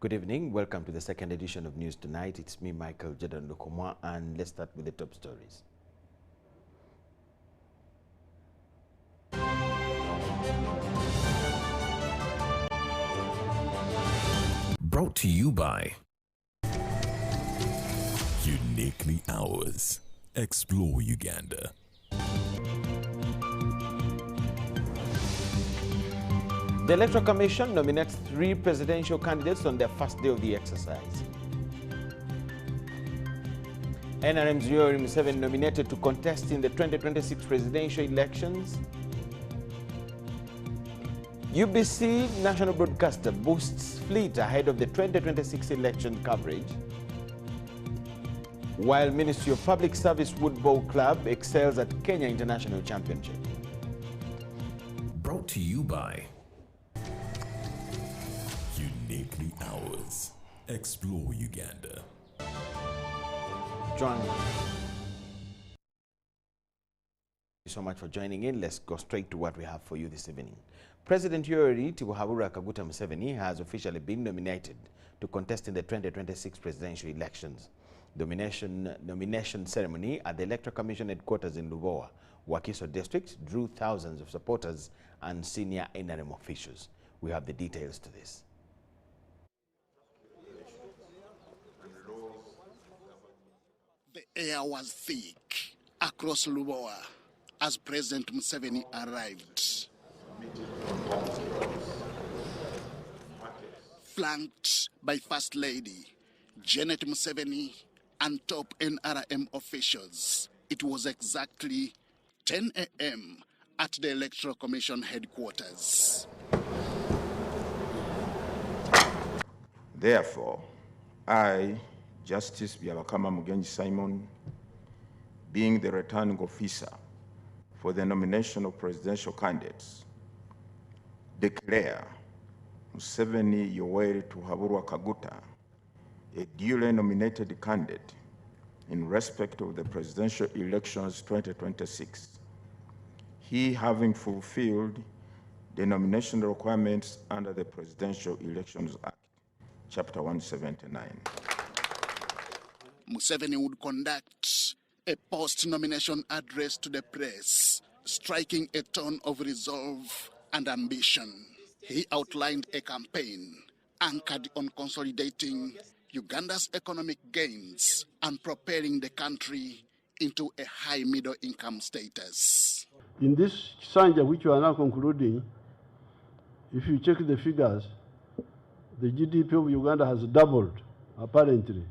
Good evening. Welcome to the second edition of News Tonight. It's me, Michael Jordan Lukomwa, and let's start with the top stories. Brought to you by Uniquely Ours. Explore Uganda. The Electoral Commission nominates 3 presidential candidates on their first day of the exercise. NRM's Yoweri Museveni nominated to contest in the 2026 presidential elections. UBC national broadcaster boosts fleet ahead of the 2026 election coverage. While Ministry of Public Service Woodball Club excels at Kenya International Championship. Brought to you by Uniquely Ours. Explore Uganda. John, thank you so much for joining in. Let's go straight to what we have for you this evening. President Yoweri Kaguta Museveni has officially been nominated to contest in the 2026 presidential elections. The nomination ceremony at the Electoral Commission headquarters in Lubowa, Wakiso District, drew thousands of supporters and senior NRM officials. We have the details to this. The air was thick across Lubowa as President Museveni arrived. Flanked by First Lady Janet Museveni and top NRM officials, it was exactly 10 a.m. at the Electoral Commission headquarters. Therefore, I, Justice Byabakama Mugenyi Simon, being the returning officer for the nomination of presidential candidates, declare Museveni Yoweri Kaguta a duly nominated candidate in respect of the presidential elections 2026, he having fulfilled the nomination requirements under the Presidential Elections Act, Chapter 179. Museveni would conduct a post-nomination address to the press, striking a tone of resolve and ambition. He outlined a campaign anchored on consolidating Uganda's economic gains and propelling the country into a high middle-income status. In this Sanja, which we are now concluding, if you check the figures, the GDP of Uganda has doubled, apparently.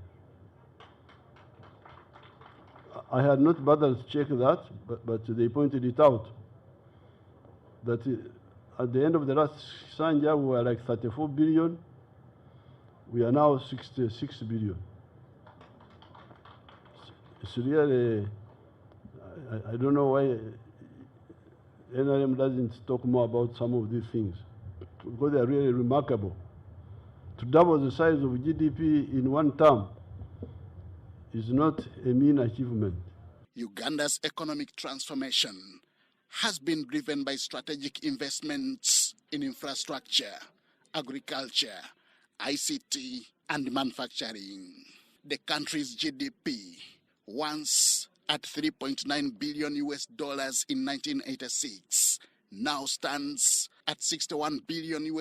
I had not bothered to check that, but they pointed it out, that at the end of the last Sanja, we were like 34 billion. We are now 66 billion. It's really, I don't know why NRM doesn't talk more about some of these things, because they are really remarkable. To double the size of GDP in one term is not a mean achievement. Uganda's economic transformation has been driven by strategic investments in infrastructure, agriculture, ICT, and manufacturing. The country's GDP, once at $3.9 billion in 1986, now stands at $61 billion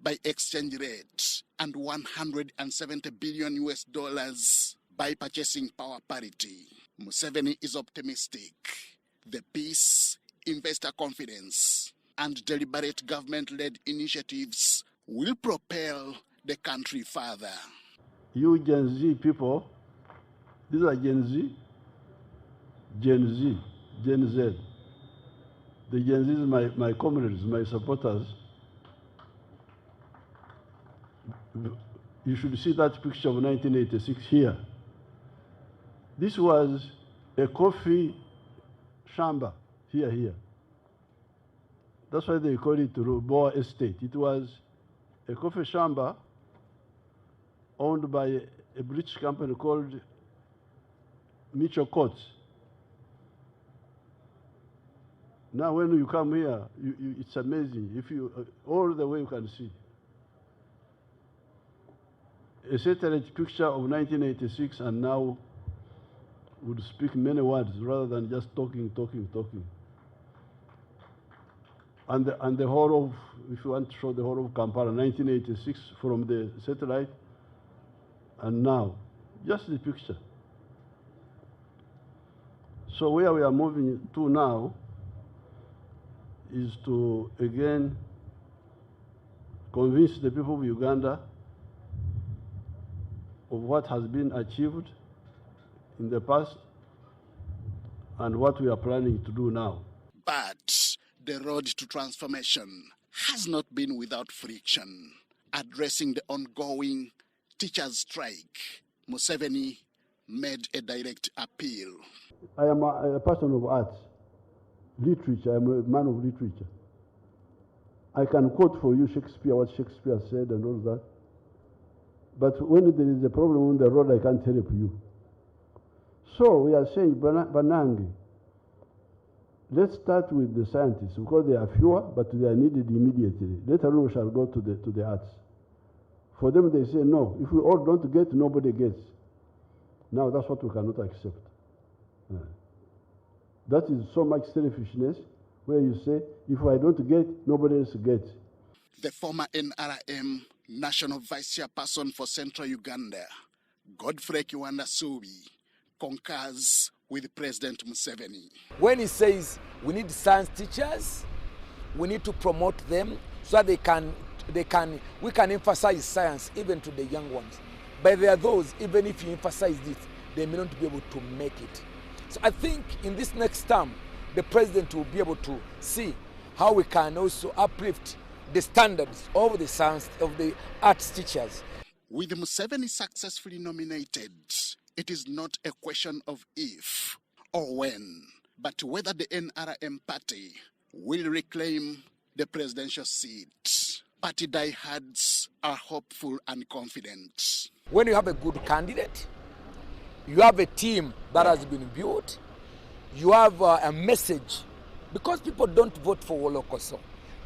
by exchange rate and $170 billion by purchasing power parity. Museveni is optimistic. The peace, investor confidence, and deliberate government-led initiatives will propel the country further. You Gen Z people, these are Gen Z, Gen Z, Gen Z. The Gen Z is my comrades, my supporters. You should see that picture of 1986 here. This was a coffee shamba, here. That's why they call it Boa Estate. It was a coffee shamba owned by a British company called Mitchell Courts. Now when you come here, it's amazing. If you, all the way you can see. a satellite picture of 1986 and now would speak many words rather than just talking. And the whole of, if you want to show the whole of Kampala, 1986 from the satellite, and now, just the picture. So where we are moving to now is to, again, convince the people of Uganda of what has been achieved in the past and what we are planning to do now. But the road to transformation has not been without friction. Addressing the ongoing teachers' strike, Museveni made a direct appeal. I am a person of arts, literature. I'm a man of literature. I can quote for you Shakespeare, what Shakespeare said and all that. But when there is a problem on the road, I can't help you. So we are saying, Banange, let's start with the scientists because they are fewer, but they are needed immediately. Later on, we shall go to the arts. For them, they say, no, if we all don't get, nobody gets. Now, that's what we cannot accept. That is so much selfishness, where you say, if I don't get, nobody else gets. The former NRM National Vice Chairperson for Central Uganda, Godfrey Kiwanda Subi, concurs with President Museveni. When he says we need science teachers, we need to promote them so that we can emphasize science even to the young ones. But there are those, even if you emphasize this, they may not be able to make it. So I think in this next term, the president will be able to see how we can also uplift the standards of the science, of the arts teachers. With Museveni successfully nominated, it is not a question of if or when, but whether the NRM party will reclaim the presidential seat. Party diehards are hopeful and confident. When you have a good candidate, you have a team that has been built, you have a message, because people don't vote for Wolokoso.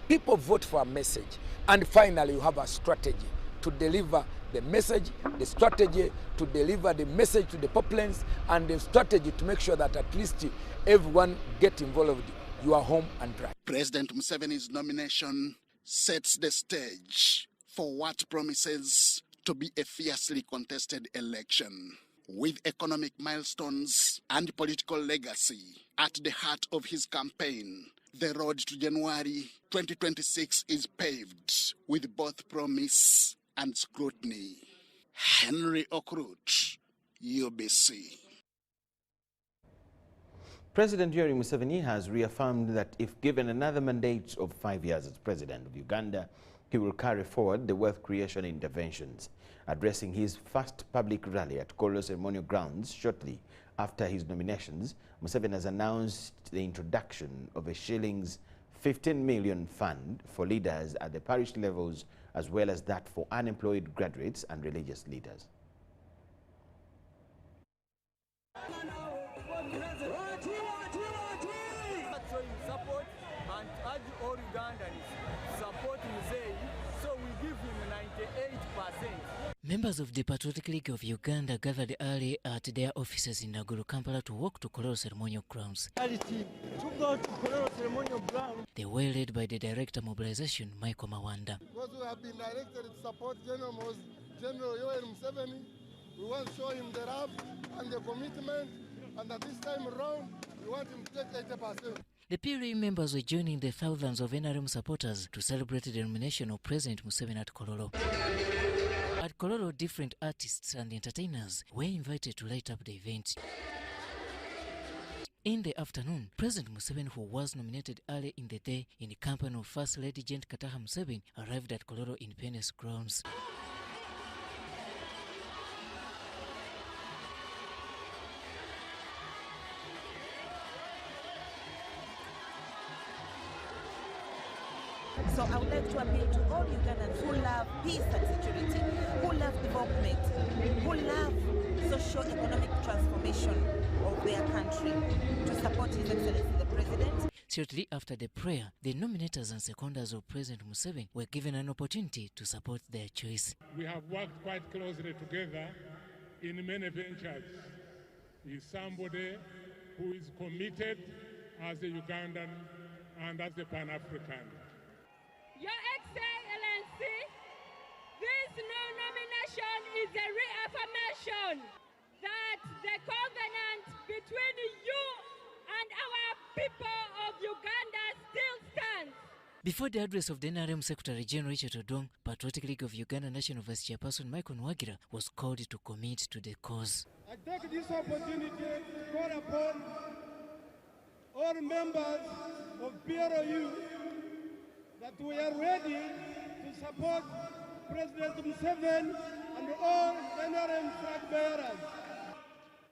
People vote for a message. And finally, you have a strategy to deliver the message, the strategy to deliver the message to the populace, and the strategy to make sure that at least everyone gets involved. You are home and dry. President Museveni's nomination sets the stage for what promises to be a fiercely contested election. With economic milestones and political legacy at the heart of his campaign, the road to January 2026 is paved with both promise and scrutiny. Henry Okrut, UBC. President Yoweri Museveni has reaffirmed that if given another mandate of 5 years as president of Uganda, he will carry forward the wealth creation interventions. Addressing his first public rally at Kololo Ceremonial Grounds shortly after his nominations, Museveni has announced the introduction of a shillings 15 million fund for leaders at the parish levels, as well as that for unemployed graduates and religious leaders. Support and urge all Ugandans support Museveni, so we give him 98%. Members of the Patriotic League of Uganda gathered early at their offices in Naguru, Kampala to walk to Kololo Ceremonial Grounds. They were led by the Director Mobilization, Michael Mawanda. Because we have been directed to support General Yoweri Museveni, we want to show him the love and the commitment, and at this time around, we want him to take 80%. The PLA members were joining the thousands of NRM supporters to celebrate the nomination of President Museveni at Kololo. At Kololo, different artists and entertainers were invited to light up the event. In the afternoon, President Museveni, who was nominated early in the day in the company of First Lady Jane Kataha Museveni, arrived at Kololo Independence Grounds. So I would like to appeal to all Ugandans who love peace and security, who love development, who love socio-economic transformation of their country, to support His Excellency the President. Shortly after the prayer, the nominators and seconders of President Museveni were given an opportunity to support their choice. We have worked quite closely together in many ventures. He is somebody who is committed as a Ugandan and as a Pan-African. Your Excellency, this new nomination is a reaffirmation that the covenant between you and our people of Uganda still stands. Before the address of the NRM Secretary General Richard Odong, Patriotic League of Uganda National Vice Chairperson Michael Nwagira was called to commit to the cause. I take this opportunity to call upon all members of PROU that we are ready to support President Museveni and all NRM flag bearers.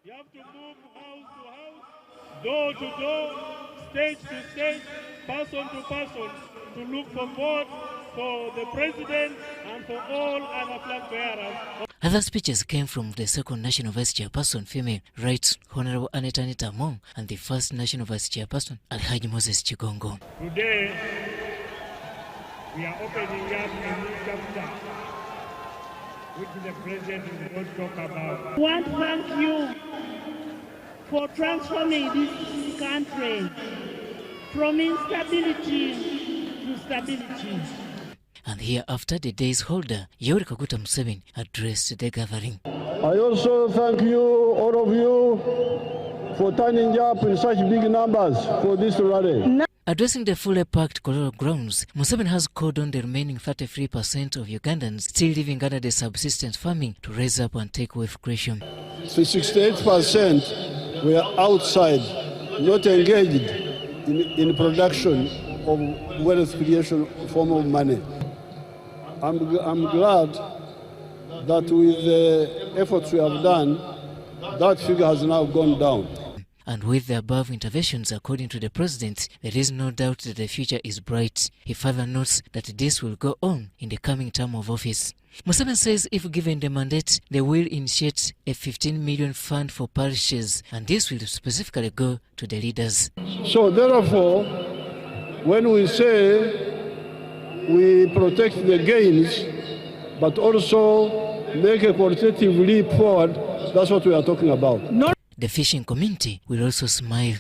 You have to move house to house, door to door, stage to stage, person to person, to look for votes for the president and for all other flag bearers. Other speeches came from the second National Vice Chairperson, female rights, Honorable Aneta Mong, and the first National Vice Chairperson, Alhaji Moses Chigongo. Today, we are opening up a new chapter, which the president is going to talk about. I want to thank you for transforming this country from instability to stability. And hereafter, the day's holder, Yoweri Kaguta Museveni, addressed the gathering. I also thank you, all of you, for turning up in such big numbers for this rally. Addressing the fully packed Kololo grounds, Museveni has called on the remaining 33% of Ugandans still living under the subsistence farming to raise up and take wealth creation. The 68% were outside, not engaged in production of wealth creation form of money. I'm glad that with the efforts we have done, that figure has now gone down. And with the above interventions, according to the president, there is no doubt that the future is bright. He further notes that this will go on in the coming term of office. Museveni says if given the mandate, they will initiate a 15 million fund for parishes, and this will specifically go to the leaders. So therefore, when we say we protect the gains, but also make a qualitative leap forward, that's what we are talking about. The fishing community will also smile.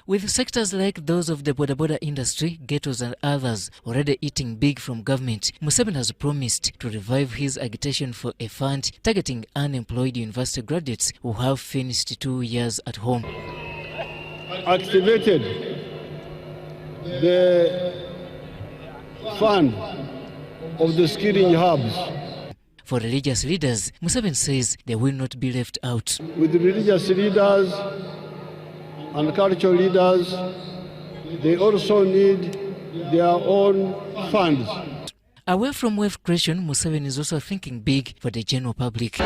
With sectors like those of the boda industry, ghettos and others already eating big from government, Museveni has promised to revive his agitation for a fund targeting unemployed university graduates who have finished 2 years at home. Activated the fund of the skilling hubs. For religious leaders, Museveni says they will not be left out. With the religious leaders and cultural leaders, they also need their own funds. Away from wealth creation, Museveni is also thinking big for the general public.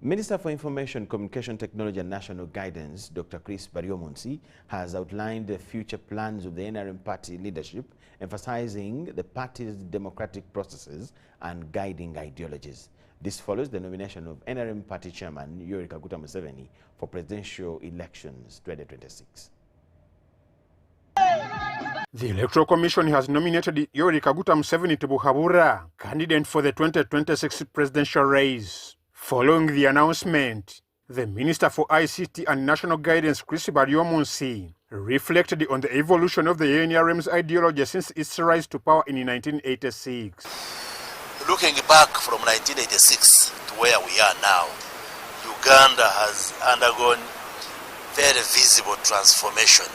Minister for Information, Communication Technology and National Guidance, Dr. Chris Baryomunsi, has outlined the future plans of the NRM party leadership, emphasizing the party's democratic processes and guiding ideologies. This follows the nomination of NRM party chairman Yoweri Kaguta Museveni for presidential elections 2026. The Electoral Commission has nominated Yoweri Kaguta Museveni to Buhabura, candidate for the 2026 presidential race. Following the announcement, the Minister for ICT and National Guidance, Chris Baryomunsi, reflected on the evolution of the NRM's ideology since its rise to power in 1986. Looking back from 1986 to where we are now, Uganda has undergone very visible transformation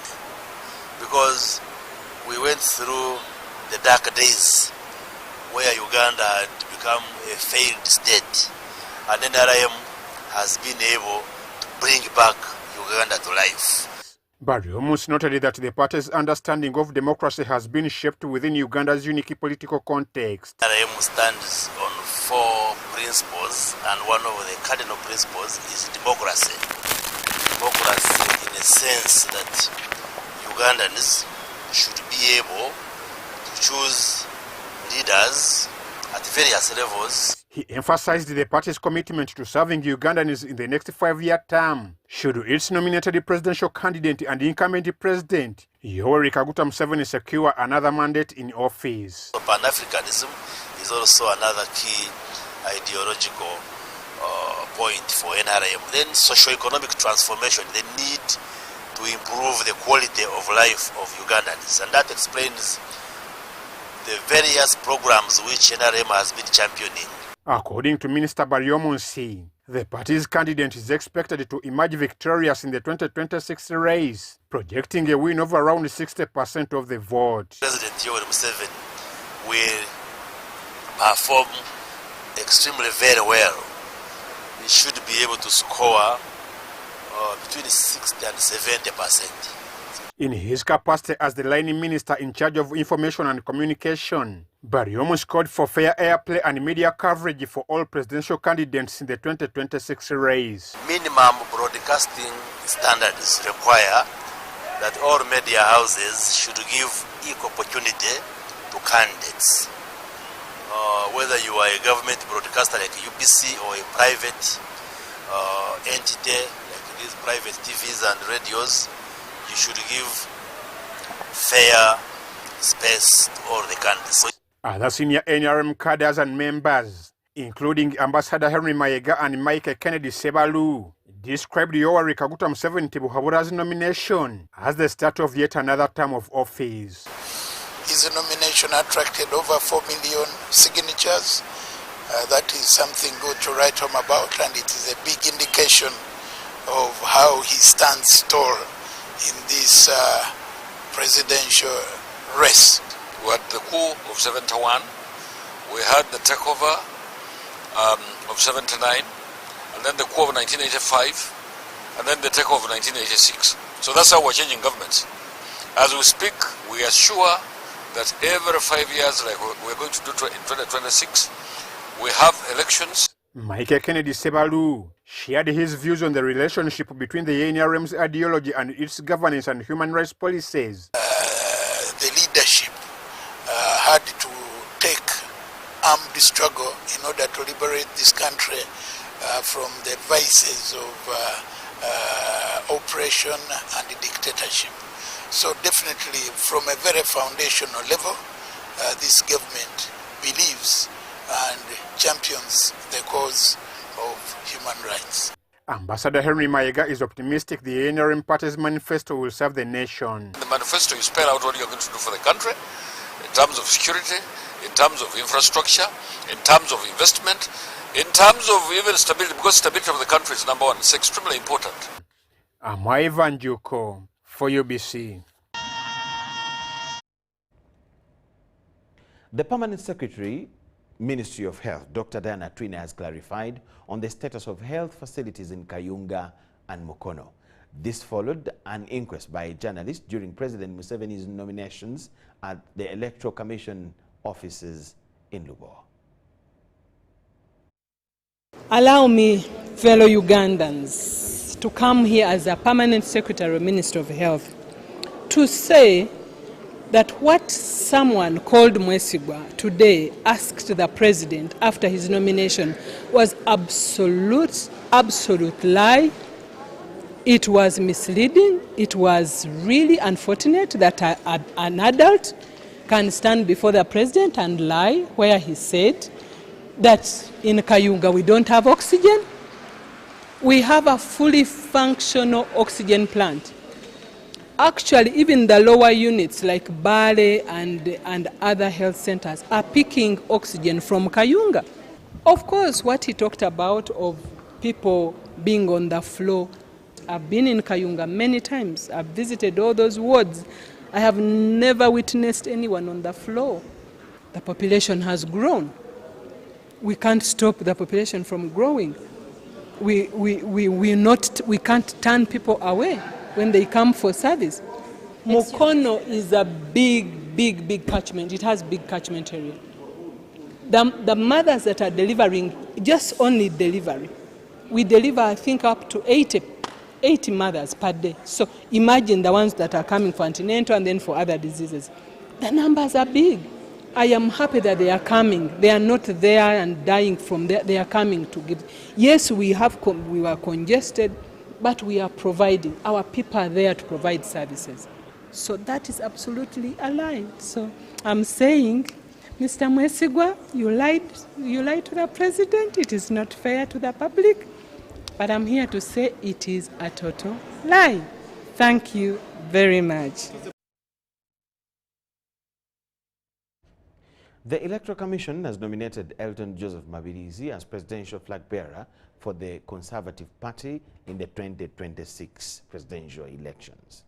because we went through the dark days where Uganda had become a failed state. And NRM has been able to bring back Uganda to life. Baryomunsi noted that the party's understanding of democracy has been shaped within Uganda's unique political context. NRM stands on 4 principles, and one of the cardinal principles is democracy. Democracy in a sense that Ugandans should be able to choose leaders at various levels. He emphasized the party's commitment to serving Ugandans in the next 5-year term, should its nominated presidential candidate and incumbent president, Yoweri Kaguta Museveni, secure another mandate in office. Pan-Africanism is also another key ideological point for NRM. Then socio-economic transformation, the need to improve the quality of life of Ugandans. And that explains the various programs which NRM has been championing. According to Minister Baryomunsi, the party's candidate is expected to emerge victorious in the 2026 race, projecting a win of around 60% of the vote. President Yoweri Museveni will perform extremely very well. He should be able to score between 60 and 70%. In his capacity as the line minister in charge of information and communication, Baryomunsi called for fair airplay and media coverage for all presidential candidates in the 2026 race. Minimum broadcasting standards require that all media houses should give equal opportunity to candidates. Whether you are a government broadcaster like UBC or a private entity like these private TVs and radios, you should give fair space to all the candidates. Other senior NRM cadres and members, including Ambassador Henry Mayiga and Mike Kennedy Sebalu, described Yoweri Kaguta Museveni Tibuhabura's nomination as the start of yet another term of office. His nomination attracted over 4 million signatures. That is something good to write home about, and it is a big indication of how he stands tall in this presidential race. We had the coup of 71, we had the takeover of 79, and then the coup of 1985, and then the takeover of 1986. So that's how we're changing governments. As we speak, we are sure that every 5 years, like we're going to do in 2026, we have elections. Mike Kennedy Sebalu shared his views on the relationship between the NRM's ideology and its governance and human rights policies. The leadership had to take armed struggle in order to liberate this country from the vices of oppression and dictatorship. So definitely from a very foundational level, this government believes and champions the cause of human rights. Ambassador Henry Mayiga is optimistic the NRM party's manifesto will serve the nation. The manifesto, you spell out what you're going to do for the country in terms of security, in terms of infrastructure, in terms of investment, in terms of even stability, because stability of the country is number one. It's extremely important. I'm Ivan Juko for UBC. The Permanent Secretary, Ministry of Health, Dr. Diana Twine, has clarified on the status of health facilities in Kayunga and Mukono. This followed an inquest by journalists during President Museveni's nominations at the Electoral Commission offices in Lubo. Allow me, fellow Ugandans, to come here as a Permanent Secretary, Minister of Health, to say that what someone called Mwesigwa today asked the president after his nomination was absolute lie. It was misleading. It was really unfortunate that an adult can stand before the president and lie, where he said that in Kayunga we don't have oxygen. We have a fully functional oxygen plant. Actually, even the lower units like Bale and other health centers are picking oxygen from Kayunga. Of course, what he talked about of people being on the floor, I've been in Kayunga many times. I've visited all those wards. I have never witnessed anyone on the floor. The population has grown. We can't stop the population from growing. We can't turn people away when they come for service. Mukono is a big catchment. It has big catchment area. The mothers that are delivering, just only delivery, we deliver, I think, up to 80 mothers per day. So imagine the ones that are coming for antenatal and then for other diseases. The numbers are big. I am happy that they are coming. They are not there and dying from there. They are coming to give. Yes, we were congested, but we are providing. Our people are there to provide services. So that is absolutely aligned. So I'm saying, Mr. Mwesigwa, you lied to the president. It is not fair to the public. But I'm here to say it is a total lie. Thank you very much. The Electoral Commission has nominated Elton Joseph Mabirizi as presidential flag bearer for the Conservative Party in the 2026 presidential elections.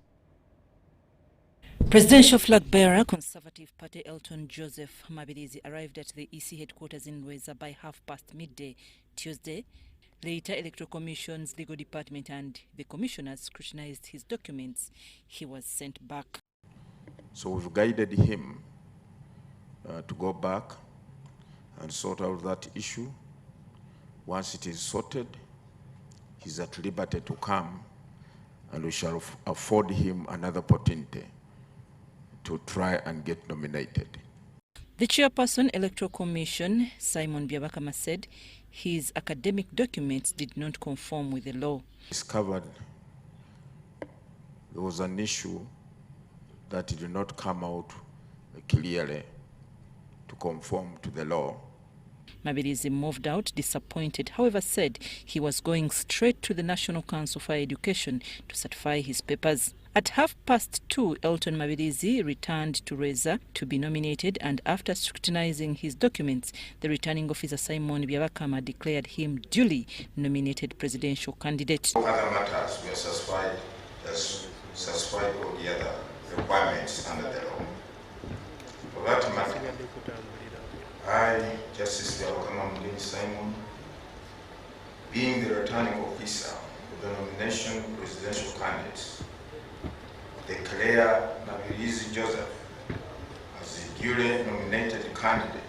Presidential flag bearer Conservative Party Elton Joseph Mabirizi arrived at the EC headquarters in Rweza by midday Tuesday. Later, Electoral Commission's legal department and the commissioners scrutinized his documents. He was sent back. So we've guided him to go back and sort out that issue. Once it is sorted, he's at liberty to come, and we shall afford him another opportunity to try and get nominated. The chairperson, Electoral Commission, Simon Byabakama, said his academic documents did not conform with the law. Discovered there was an issue that did not come out clearly to conform to the law. Mabirizi moved out disappointed, however said he was going straight to the National Council for Education to certify his papers. At 2:30, Elton Mabirizi returned to Rweza to be nominated, and after scrutinizing his documents, the returning officer Simon Byabakama declared him duly nominated presidential candidate. For other matters, we are satisfied with the other requirements under the law. For that matter, I, Justice Byabakama Simon, being the returning officer of the nomination presidential candidates, declare Mabirizi Joseph as the duly nominated candidate.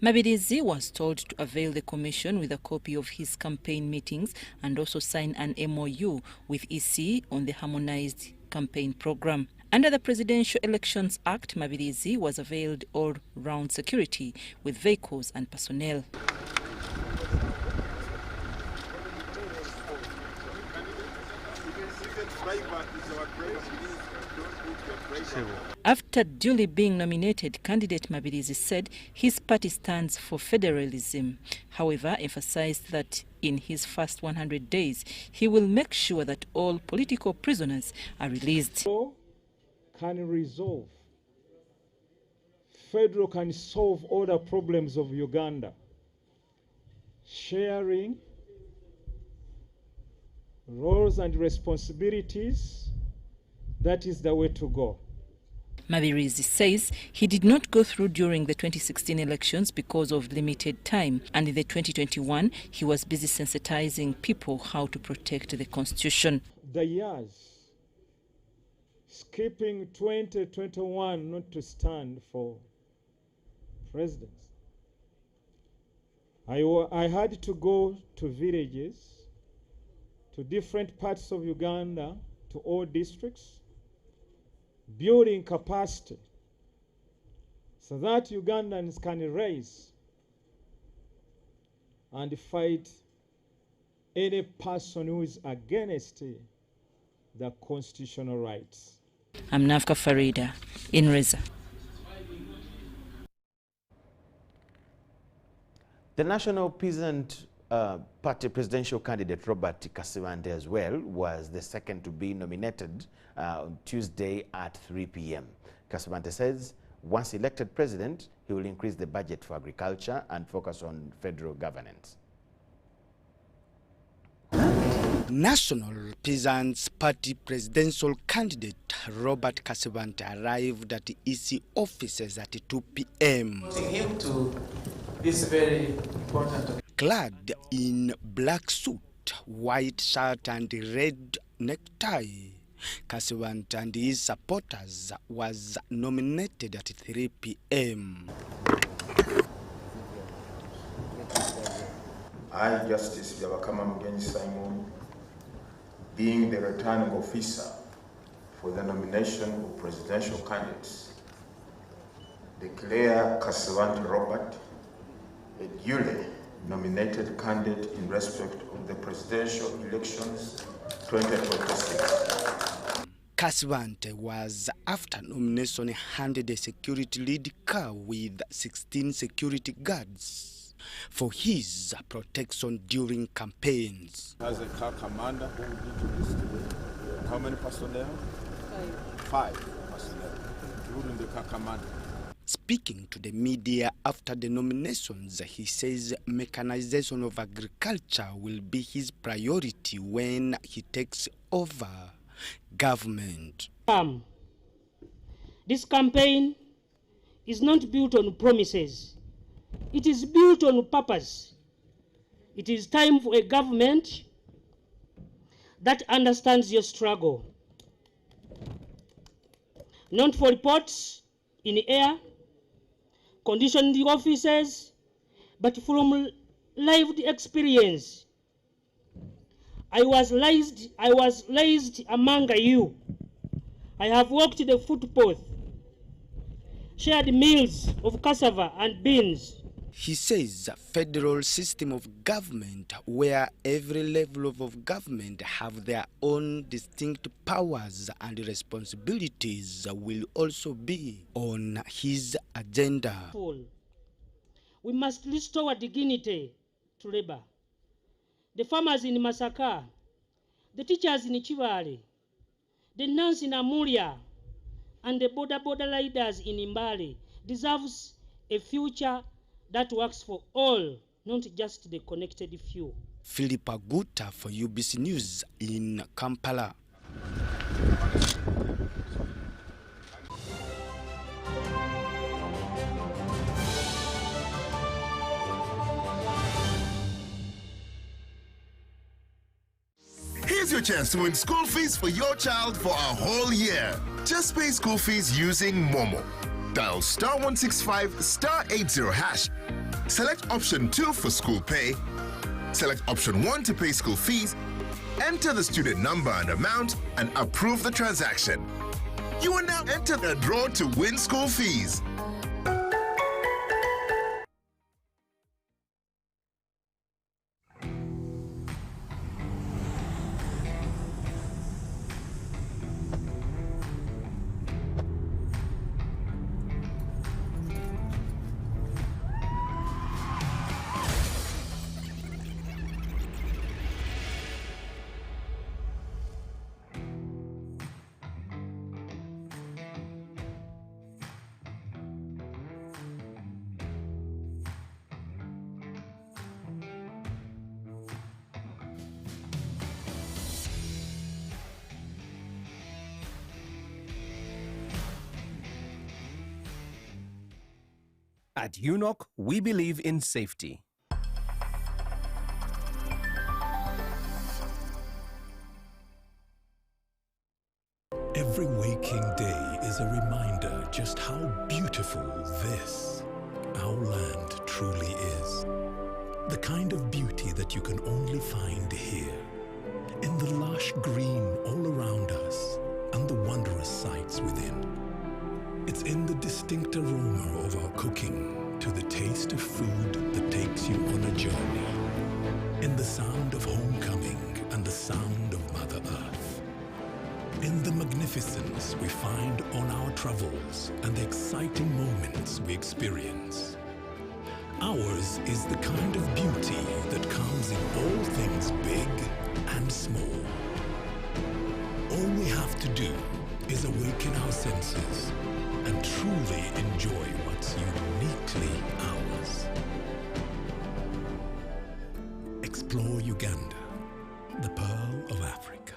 Mabirizi was told to avail the commission with a copy of his campaign meetings and also sign an MOU with EC on the harmonized campaign program. Under the Presidential Elections Act, Mabirizi was availed all-round security with vehicles and personnel. After duly being nominated, candidate Mabirizi said his party stands for federalism. However, emphasized that in his first 100 days, he will make sure that all political prisoners are released. Can resolve. Federal can solve all the problems of Uganda. Sharing roles and responsibilities, that is the way to go. Mabirizi says he did not go through during the 2016 elections because of limited time, and in the 2021 he was busy sensitizing people how to protect the constitution. The years, skipping 2021 not to stand for presidents. I had to go to villages, to different parts of Uganda, to all districts, building capacity so that Ugandans can raise and fight any person who is against the constitutional rights. I'm Nafka Farida in Rweza. The National Peasant Party presidential candidate Robert Kasivante as well was the second to be nominated on Tuesday at 3 p.m. Kasivante says once elected president, he will increase the budget for agriculture and focus on federal governance. National Peasants Party presidential candidate Robert Kasivante arrived at the EC offices at 2 p.m. Him to this very important. Clad in black suit, white shirt and red necktie, Kasivante and his supporters was nominated at 3 p.m. I, Justice Byabakama Simon, being the returning officer for the nomination of presidential candidates, declare Kasavant Robert a duly nominated candidate in respect of the presidential elections 2026. Kasvante was, after nomination, handed a security lead car with 16 security guards for his protection during campaigns. As a car commander who will be to this today, how many personnel? 5 personnel, including the car commander. Speaking to the media after the nominations, he says mechanization of agriculture will be his priority when he takes over government. This campaign is not built on promises. It is built on purpose. It is time for a government that understands your struggle. Not for reports in the air, conditioned offices, but from lived experience. I was raised among you. I have walked the footpath, shared meals of cassava and beans. He says a federal system of government where every level of government have their own distinct powers and responsibilities will also be on his agenda. We must restore dignity to labor. The farmers in Masaka, the teachers in Chivale, the nuns in Amuria, and the border riders in Imbali deserves a future that works for all, not just the connected few. Philip Aguta for UBC News in Kampala. Here's your chance to win school fees for your child for a whole year. Just pay school fees using Momo. Dial *165 *80 hash. Select option 2 for school pay. Select option 1 to pay school fees. Enter the student number and amount and approve the transaction. You are now entered the draw to win school fees. At UNOC, we believe in safety. Every waking day is a reminder just how beautiful this, our land, truly is. The kind of beauty that you can only find here, in the lush green all around us and the wondrous sights within. It's in the distinct aroma of our cooking, to the taste of food that takes you on a journey, in the sound of homecoming and the sound of Mother Earth, in the magnificence we find on our travels and the exciting moments we experience. Ours is the kind of beauty that comes in all things big and small. All we have to do is awaken our senses and truly enjoy what's uniquely ours. Explore Uganda, the Pearl of Africa.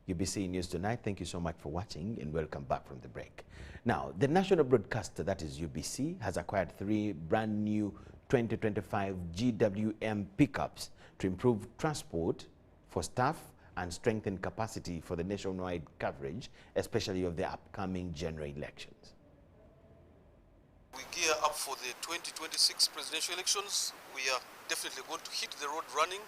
UBC News Tonight, thank you so much for watching and welcome back from the break. Now, the national broadcaster, that is UBC, has acquired 3 brand new 2025 GWM pickups to improve transport for staff and strengthen capacity for the nationwide coverage, especially of the upcoming general elections. We gear up for the 2026 presidential elections. We are definitely going to hit the road running,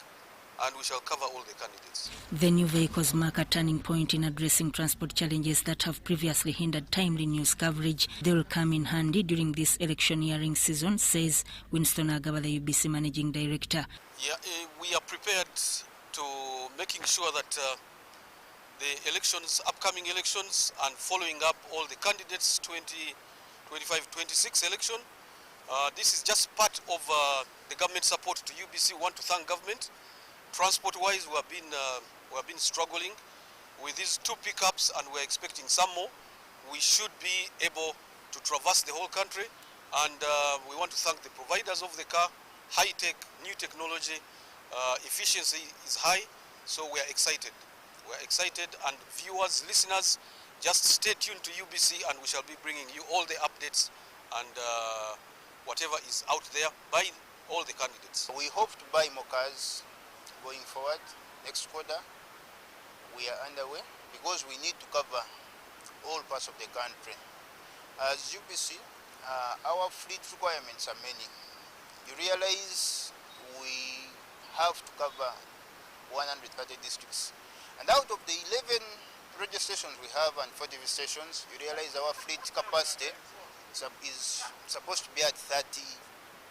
and we shall cover all the candidates. The new vehicles mark a turning point in addressing transport challenges that have previously hindered timely news coverage. They will come in handy during this electioneering season, says Winston Agaba, the UBC Managing Director. Yeah, we are prepared to making sure that the elections, upcoming elections, and following up all the candidates 2025-26 election. This is just part of the government support to UBC. We want to thank government. Transport-wise, we have been struggling with these 2 pickups, and we're expecting some more. We should be able to traverse the whole country, and we want to thank the providers of the car. High-tech, new technology, efficiency is high, so we are excited. We're excited, and viewers, listeners, just stay tuned to UBC, and we shall be bringing you all the updates and whatever is out there by all the candidates. We hope to buy more cars going forward. Next quarter, we are underway because we need to cover all parts of the country. As UBC, our fleet requirements are many. You realize we have to cover 130 districts. And out of the 11 radio stations we have and 40 stations, you realize our fleet capacity is supposed to be at 30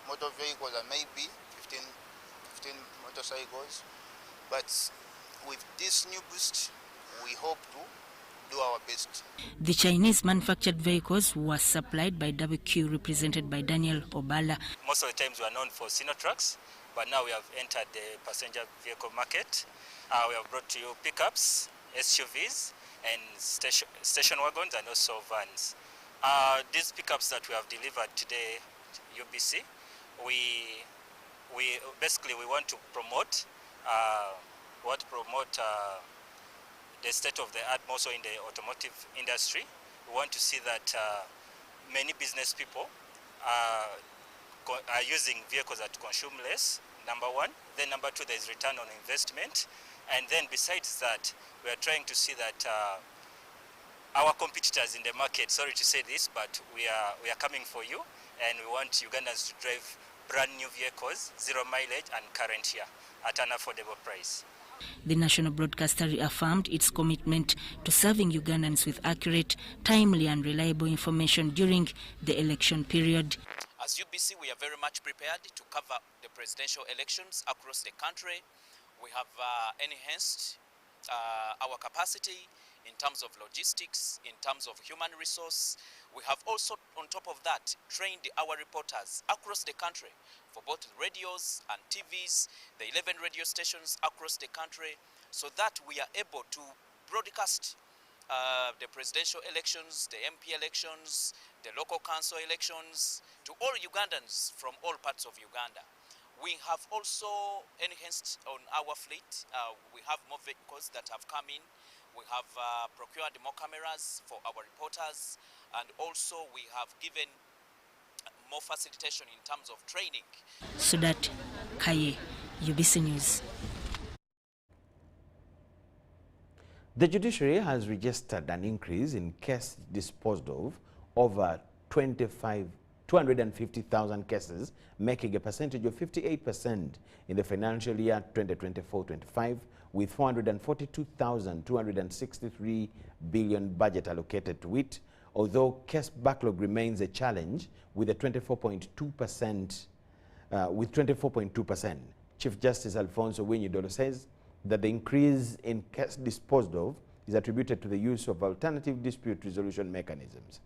motor vehicles and maybe 15 motorcycles. But with this new boost, we hope to do our best. The Chinese manufactured vehicles were supplied by WQ, represented by Daniel Obala. Most of the times we are known for Sinotrax, but now we have entered the passenger vehicle market. We have brought to you pickups, SUVs, and station wagons, and also vans. These pickups that we have delivered today, UBC, we basically want to promote the state of the art also in the automotive industry. We want to see that many business people are using vehicles that consume less, number one. Then number two, there's return on investment. And then besides that, we are trying to see that our competitors in the market, sorry to say this, but we are coming for you, and we want Ugandans to drive brand new vehicles, 0 mileage and current year at an affordable price. The national broadcaster reaffirmed its commitment to serving Ugandans with accurate, timely and reliable information during the election period. As UBC, we are very much prepared to cover the presidential elections across the country. We have enhanced our capacity in terms of logistics, in terms of human resource. We have also, on top of that, trained our reporters across the country for both radios and TVs, the 11 radio stations across the country, so that we are able to broadcast the presidential elections, the MP elections, the local council elections to all Ugandans from all parts of Uganda. We have also enhanced on our fleet. We have more vehicles that have come in. We have procured more cameras for our reporters, and also we have given more facilitation in terms of training. Sudat Kaye, UBC News. The judiciary has registered an increase in cases disposed of over 250,000 cases, making a percentage of 58% in the financial year 2024-25, with 442,263 billion budget allocated to it, although case backlog remains a challenge with a 24.2%. Chief Justice Alfonso Winyidolo says that the increase in case disposed of is attributed to the use of alternative dispute resolution mechanisms.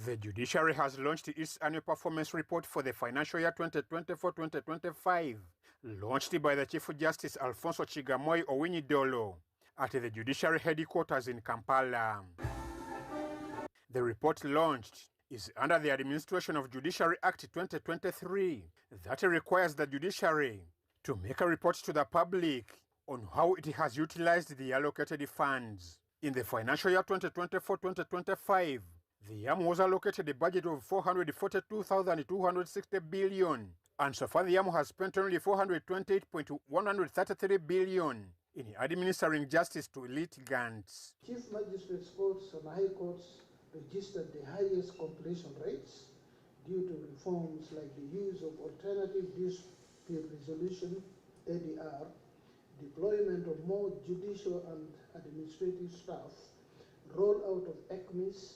The Judiciary has launched its annual performance report for the financial year 2024-2025, launched by the Chief Justice Alfonso Chigamoy Owinyidolo at the Judiciary headquarters in Kampala. The report launched is under the Administration of Judiciary Act 2023 that requires the Judiciary to make a report to the public on how it has utilized the allocated funds. In the financial year 2024-2025, the YAM was allocated a budget of 442,260 billion And so far, the YAMU has spent only 428.133 billion in administering justice to litigants. Chief Magistrates Courts and High Courts registered the highest completion rates due to reforms like the use of alternative dispute resolution, ADR, deployment of more judicial and administrative staff, rollout of ECMIS,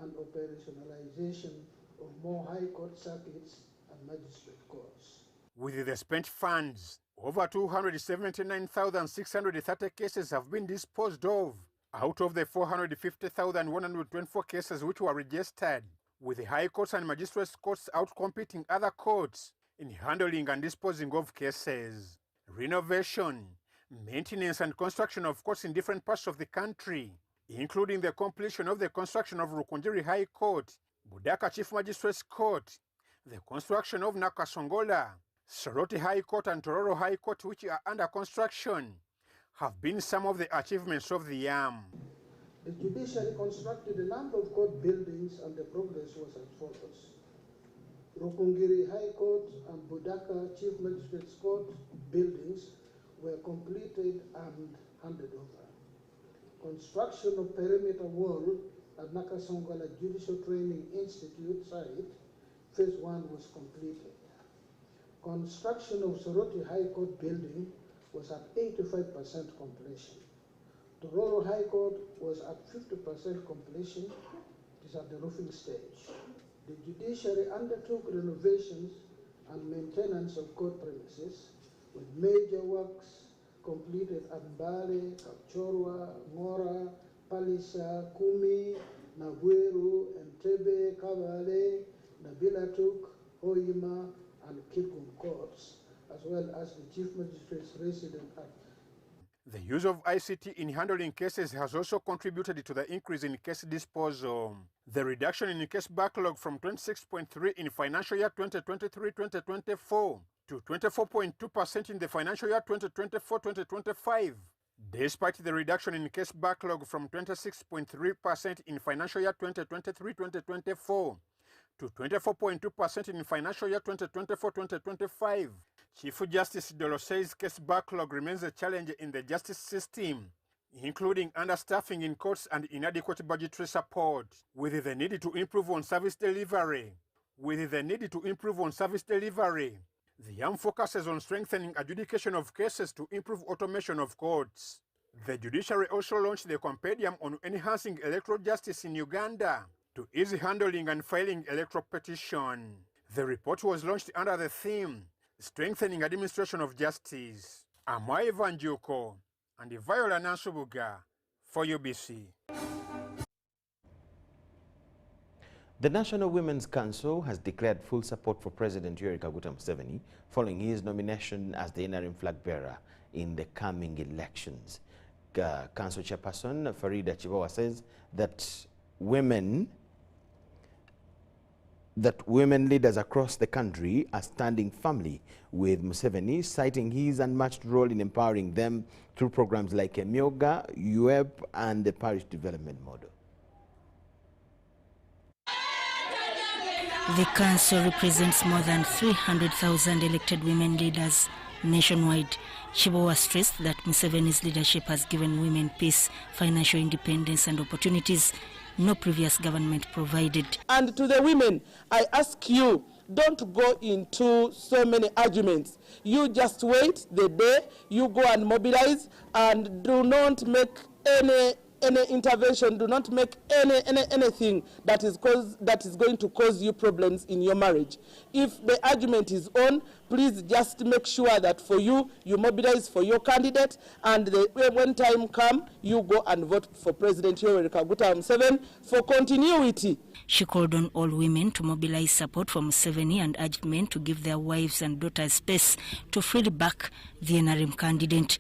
and operationalization of more high court circuits and magistrate courts. With the spent funds, over 279,630 cases have been disposed of out of the 450,124 cases which were registered, with the high courts and magistrates courts outcompeting other courts in handling and disposing of cases. Renovation, maintenance and construction of courts in different parts of the country, including the completion of the construction of Rukunjiri High Court, Budaka Chief Magistrates Court, the construction of Nakasongola, Soroti High Court and Tororo High Court, which are under construction, have been some of the achievements of the YAM. The Judiciary constructed a number of court buildings and the progress was as follows. Rukungiri High Court and Budaka Chief Magistrates Court buildings were completed and handed over. Construction of perimeter wall at Nakasongola Judicial Training Institute site, phase 1 was completed. Construction of Soroti High Court building was at 85% completion. Tororo High Court was at 50% completion. It is at the roofing stage. The Judiciary undertook renovations and maintenance of court premises with major works completed at Mbale, Kapchorwa, Ngora, Palisa, Kumi, Nagweru, Entebbe, Kabale, Nabilatuk, Hoima, and Kirkum courts, as well as the Chief Magistrate's resident at. The use of ICT in handling cases has also contributed to the increase in case disposal. The reduction in case backlog from 26.3 in financial year 2023-2024 to 24.2% in the financial year 2024-2025, despite the reduction in case backlog from 26.3% in financial year 2023-2024 to 24.2% in financial year 2024-2025. Chief Justice Dolo says case backlog remains a challenge in the justice system, including understaffing in courts and inadequate budgetary support, with the need to improve on service delivery. The YAM focuses on strengthening adjudication of cases to improve automation of courts. The Judiciary also launched the compendium on enhancing electoral justice in Uganda to ease handling and filing electoral petition. The report was launched under the theme, Strengthening Administration of Justice. I'm Ivan Juko and Viola Nansubuga for UBC. The National Women's Council has declared full support for President Yoweri Kaguta Museveni following his nomination as the NRM flag bearer in the coming elections. Council Chairperson Farida Chibawa says that women leaders across the country are standing firmly with Museveni, citing his unmatched role in empowering them through programs like Emyoga, UEP, and the Parish Development Model. The council represents more than 300,000 elected women leaders nationwide. Chibawa stressed that Museveni's leadership has given women peace, financial independence, and opportunities no previous government provided. And to the women, I ask you, don't go into so many arguments. You just wait the day, you go and mobilize, and do not make any intervention, do not make anything that is going to cause you problems in your marriage. If the argument is on, please just make sure that for you mobilize for your candidate, and when time comes, you go and vote for President Yoweri Kaguta Museveni for continuity. She called on all women to mobilize support for Museveni and urged men to give their wives and daughters space to freely back the NRM candidate.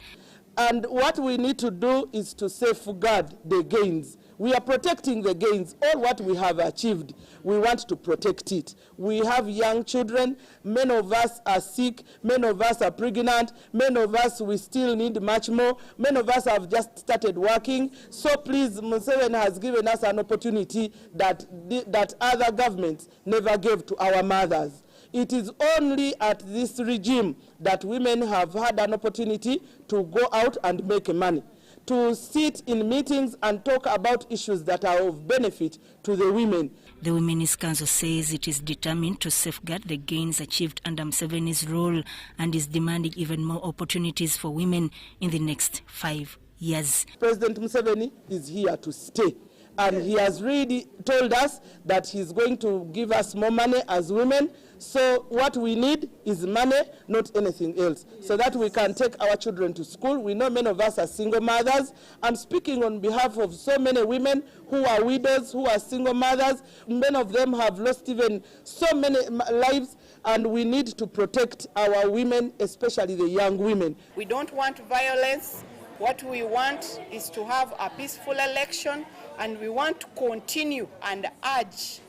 And what we need to do is to safeguard the gains. We are protecting the gains. All what we have achieved, we want to protect it. We have young children. Many of us are sick. Many of us are pregnant. Many of us, we still need much more. Many of us have just started working. So please, Museveni has given us an opportunity that other governments never gave to our mothers. It is only at this regime that women have had an opportunity to go out and make money, to sit in meetings and talk about issues that are of benefit to the women. The Women's Council says it is determined to safeguard the gains achieved under Museveni's rule and is demanding even more opportunities for women in the next 5 years. President Museveni is here to stay, and he has really told us that he's going to give us more money as women. So what we need is money, not anything else, so that we can take our children to school. We know many of us are single mothers. I'm speaking on behalf of so many women who are widows, who are single mothers. Many of them have lost even so many lives, and we need to protect our women, especially the young women. We don't want violence. What we want is to have a peaceful election, and we want to continue and urge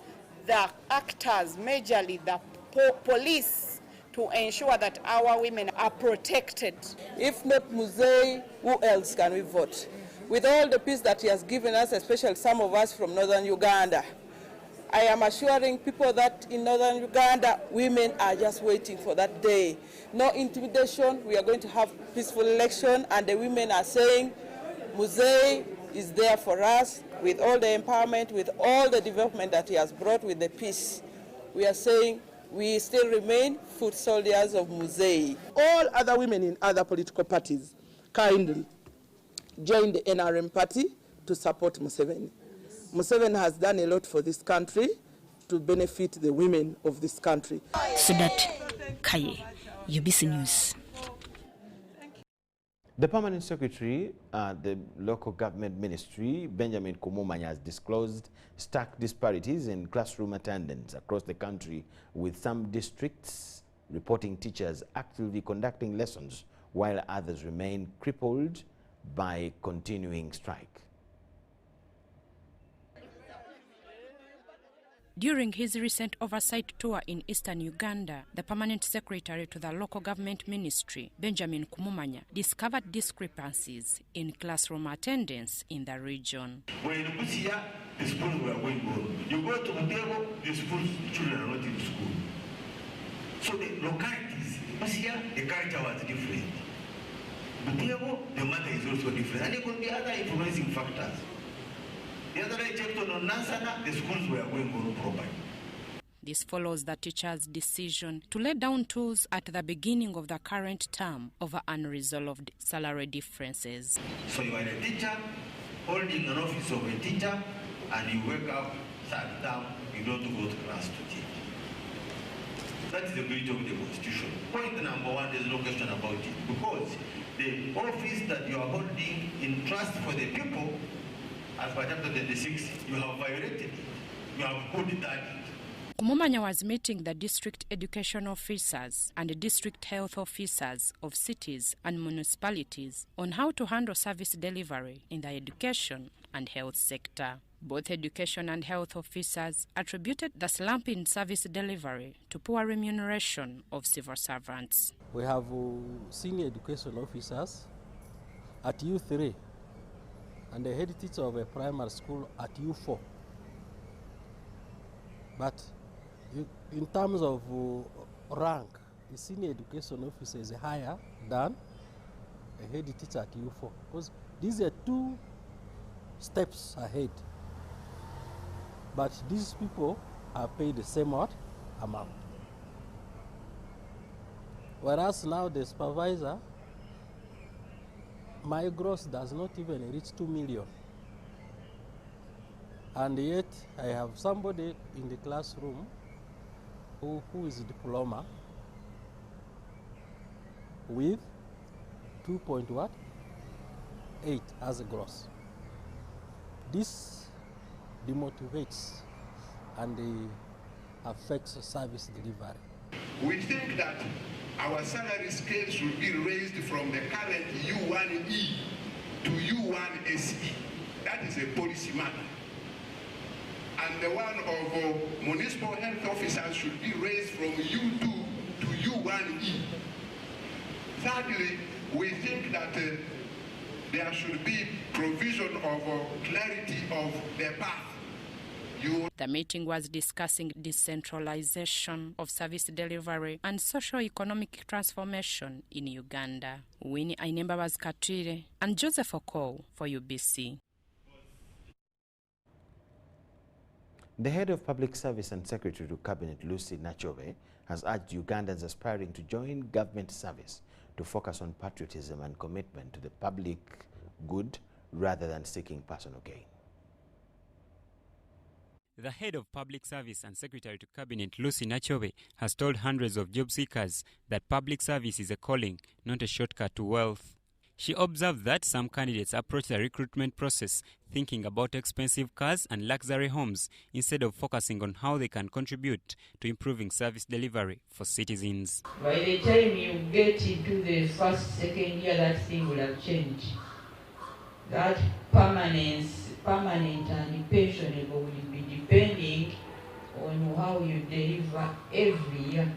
the actors, majorly the police, to ensure that our women are protected. If not Muzei, who else can we vote? With all the peace that he has given us, especially some of us from northern Uganda, I am assuring people that in northern Uganda, women are just waiting for that day. No intimidation, we are going to have peaceful election, and the women are saying, Muzei is there for us with all the empowerment, with all the development that he has brought with the peace. We are saying we still remain foot soldiers of Muzei. All other women in other political parties kindly join the NRM party to support Museveni. Museveni has done a lot for this country to benefit the women of this country. Sudat Kaye, UBC News. The Permanent Secretary at the Local Government Ministry, Benjamin Kumumanya, has disclosed stark disparities in classroom attendance across the country, with some districts reporting teachers actively conducting lessons while others remain crippled by continuing strike. During his recent oversight tour in eastern Uganda, the Permanent Secretary to the Local Government Ministry, Benjamin Kumumanya, discovered discrepancies in classroom attendance in the region. When in Busia, the schools were going on. You go to Mutego, the schools, children are not in school. So the localities, Busia, the culture was different. Mutego, the matter is also different. And there could be other influencing factors. The other day checked on Nansana, the schools were going on properly. This follows the teacher's decision to lay down tools at the beginning of the current term over unresolved salary differences. So you are a teacher, holding an office of a teacher, and you wake up, sat down, you don't go to class to teach. That is the beauty of the Constitution. Point number one, there's no question about it, because the office that you are holding in trust for the people, as per chapter 26, you have violated it. You have put that. Kumumanya was meeting the district education officers and district health officers of cities and municipalities on how to handle service delivery in the education and health sector. Both education and health officers attributed the slump in service delivery to poor remuneration of civil servants. We have senior education officers at U3 and the head teacher of a primary school at U4. But in terms of rank, the senior education officer is higher than a head teacher at U4, because these are 2 steps ahead. But these people are paid the same amount. Whereas now the supervisor, my gross does not even reach 2 million. And yet I have somebody in the classroom who is a diploma with 2.8 as a gross. This demotivates and affects service delivery. We think that our salary scale should be raised from the current U1E to U1SE. That is a policy matter. And the one of municipal health officers should be raised from U2 to U1E. Thirdly, we think that there should be provision of clarity of the path. The meeting was discussing decentralization of service delivery and socio-economic transformation in Uganda. Winnie Ainemba was Katire and Joseph Okow for UBC. The head of Public Service and Secretary to Cabinet, Lucy Nachobe, has urged Ugandans aspiring to join government service to focus on patriotism and commitment to the public good rather than seeking personal gain. The head of Public Service and Secretary to Cabinet, Lucy Nachobe, has told hundreds of job seekers that public service is a calling, not a shortcut to wealth. She observed that some candidates approach the recruitment process thinking about expensive cars and luxury homes instead of focusing on how they can contribute to improving service delivery for citizens. By the time you get into the first, second year, that thing will have changed. That permanent and pensionable will be depending on how you deliver every year.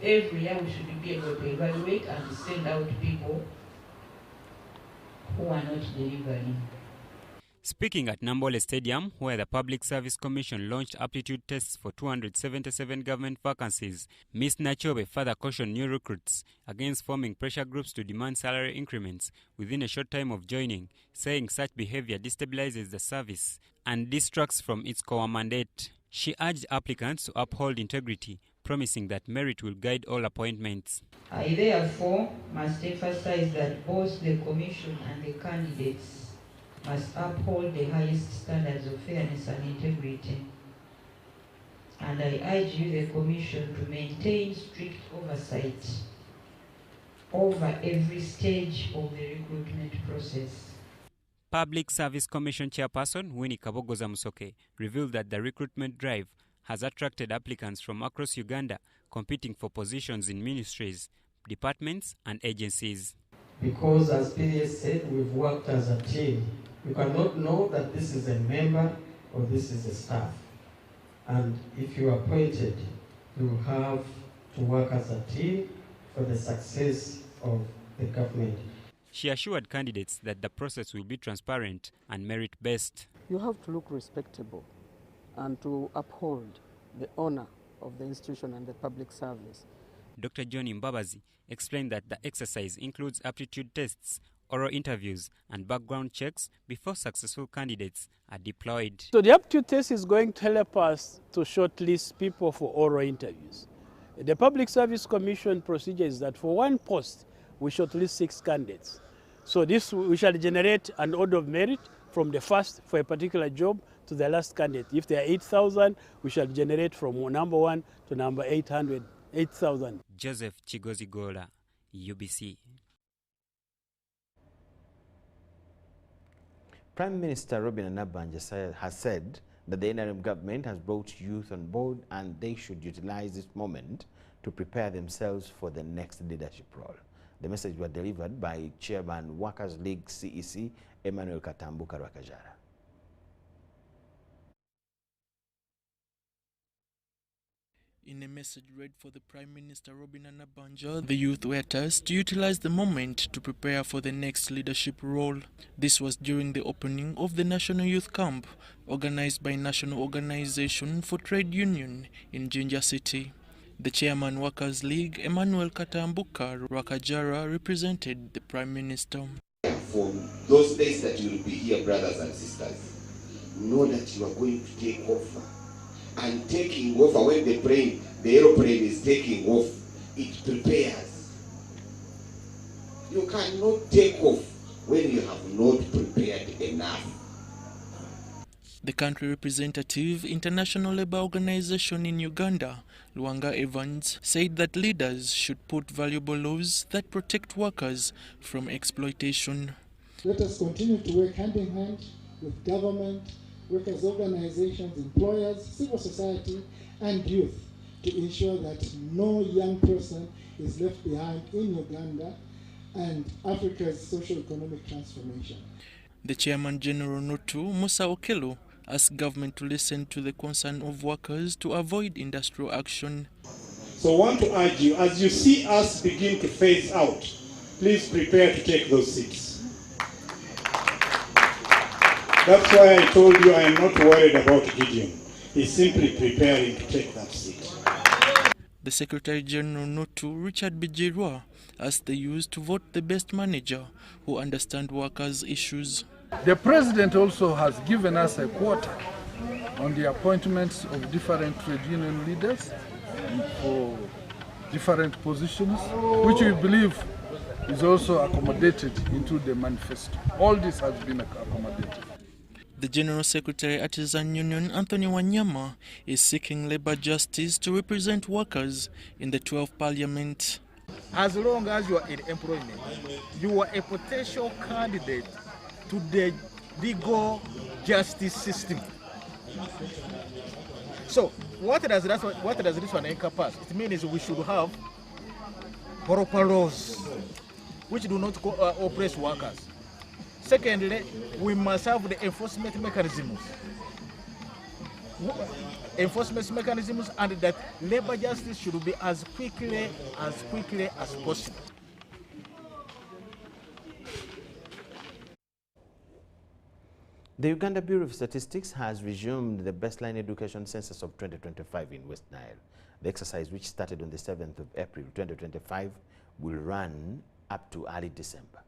Every year we should be able to evaluate and send out people who are not delivering. Speaking at Nambole Stadium, where the Public Service Commission launched aptitude tests for 277 government vacancies, Ms. Nachobe further cautioned new recruits against forming pressure groups to demand salary increments within a short time of joining, saying such behavior destabilizes the service and distracts from its core mandate. She urged applicants to uphold integrity, promising that merit will guide all appointments. I therefore must emphasize that both the Commission and the candidates must uphold the highest standards of fairness and integrity. And I urge you, the Commission, to maintain strict oversight over every stage of the recruitment process. Public Service Commission Chairperson Winnie Kabogoza Musoke revealed that the recruitment drive has attracted applicants from across Uganda competing for positions in ministries, departments and agencies. Because as PDS said, we've worked as a team. You cannot know that this is a member or this is a staff. And if you are appointed, you have to work as a team for the success of the government. She assured candidates that the process will be transparent and merit-based. You have to look respectable and to uphold the honor of the institution and the public service. Dr. John Mbabazi explained that the exercise includes aptitude tests, oral interviews and background checks before successful candidates are deployed. So the aptitude test is going to help us to shortlist people for oral interviews. The Public Service Commission procedure is that for one post, we shortlist 6 candidates. So this, we shall generate an order of merit from the first for a particular job to the last candidate. If there are 8,000, we shall generate from number 1 to number 8,000. Joseph Chigozigola, UBC. Prime Minister Robin Anabanja has said that the NRM government has brought youth on board and they should utilize this moment to prepare themselves for the next leadership role. The message was delivered by Chairman Workers League CEC, Emmanuel Katambuka Rakajara. In a message read for the Prime Minister Robin Anabanja, the youth were tasked to utilize the moment to prepare for the next leadership role. This was during the opening of the National Youth Camp, organized by National Organization for Trade Union in Jinja City. The Chairman Workers League, Emmanuel Katambuka Rakajara, represented the Prime Minister. For those days that you will be here, brothers and sisters, know that you are going to take over. And taking over, when the aeroplane is taking off, it prepares. You cannot take off when you have not prepared enough. The country representative, International Labour Organization in Uganda, Luanga Evans, said that leaders should put valuable laws that protect workers from exploitation. Let us continue to work hand in hand with government, workers' organizations, employers, civil society, and youth to ensure that no young person is left behind in Uganda and Africa's socio-economic transformation. The Chairman General Notu, Musa Okelo, asked government to listen to the concern of workers to avoid industrial action. So I want to urge you, as you see us begin to phase out, please prepare to take those seats. That's why I told you I am not worried about Gideon. He's simply preparing to take that seat. The Secretary General Notu, Richard Bijirwa, asked the youth to vote the best manager who understands workers' issues. The President also has given us a quota on the appointments of different trade union leaders for different positions, which we believe is also accommodated into the manifesto. All this has been accommodated. The General Secretary Artisan Union, Anthony Wanyama, is seeking labor justice to represent workers in the 12th Parliament. As long as you are in employment, you are a potential candidate to the legal justice system. So, what does this one encompass? It means we should have proper laws which do not oppress workers. Secondly, we must have the enforcement mechanisms. And that labor justice should be as quickly as possible. The Uganda Bureau of Statistics has resumed the baseline education census of 2025 in West Nile. The exercise, which started on the 7th of April 2025, will run up to early December.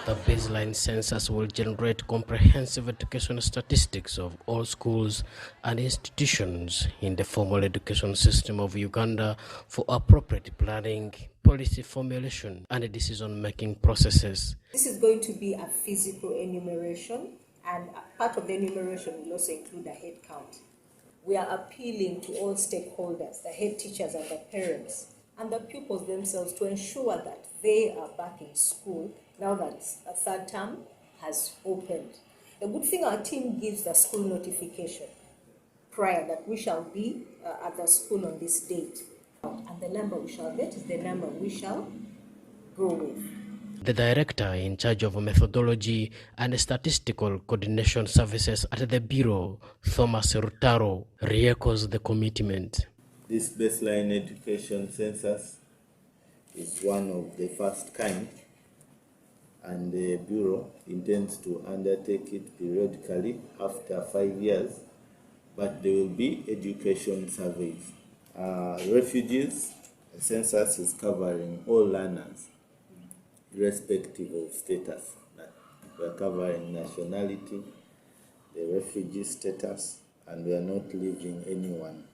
The baseline census will generate comprehensive education statistics of all schools and institutions in the formal education system of Uganda for appropriate planning, policy formulation, and decision-making processes. This is going to be a physical enumeration, and part of the enumeration will also include a head count. We are appealing to all stakeholders, the head teachers and the parents, and the pupils themselves to ensure that they are back in school now that a third term has opened. The good thing, our team gives the school notification prior that we shall be at the school on this date. And the number we shall get is the number we shall go with. The director in charge of methodology and statistical coordination services at the Bureau, Thomas Rutaro, re-echoes the commitment. This baseline education census is one of the first kind, and the Bureau intends to undertake it periodically after 5 years, but there will be education surveys. Refugees, the census is covering all learners, irrespective of status. We are covering nationality, the refugee status, and we are not leaving anyone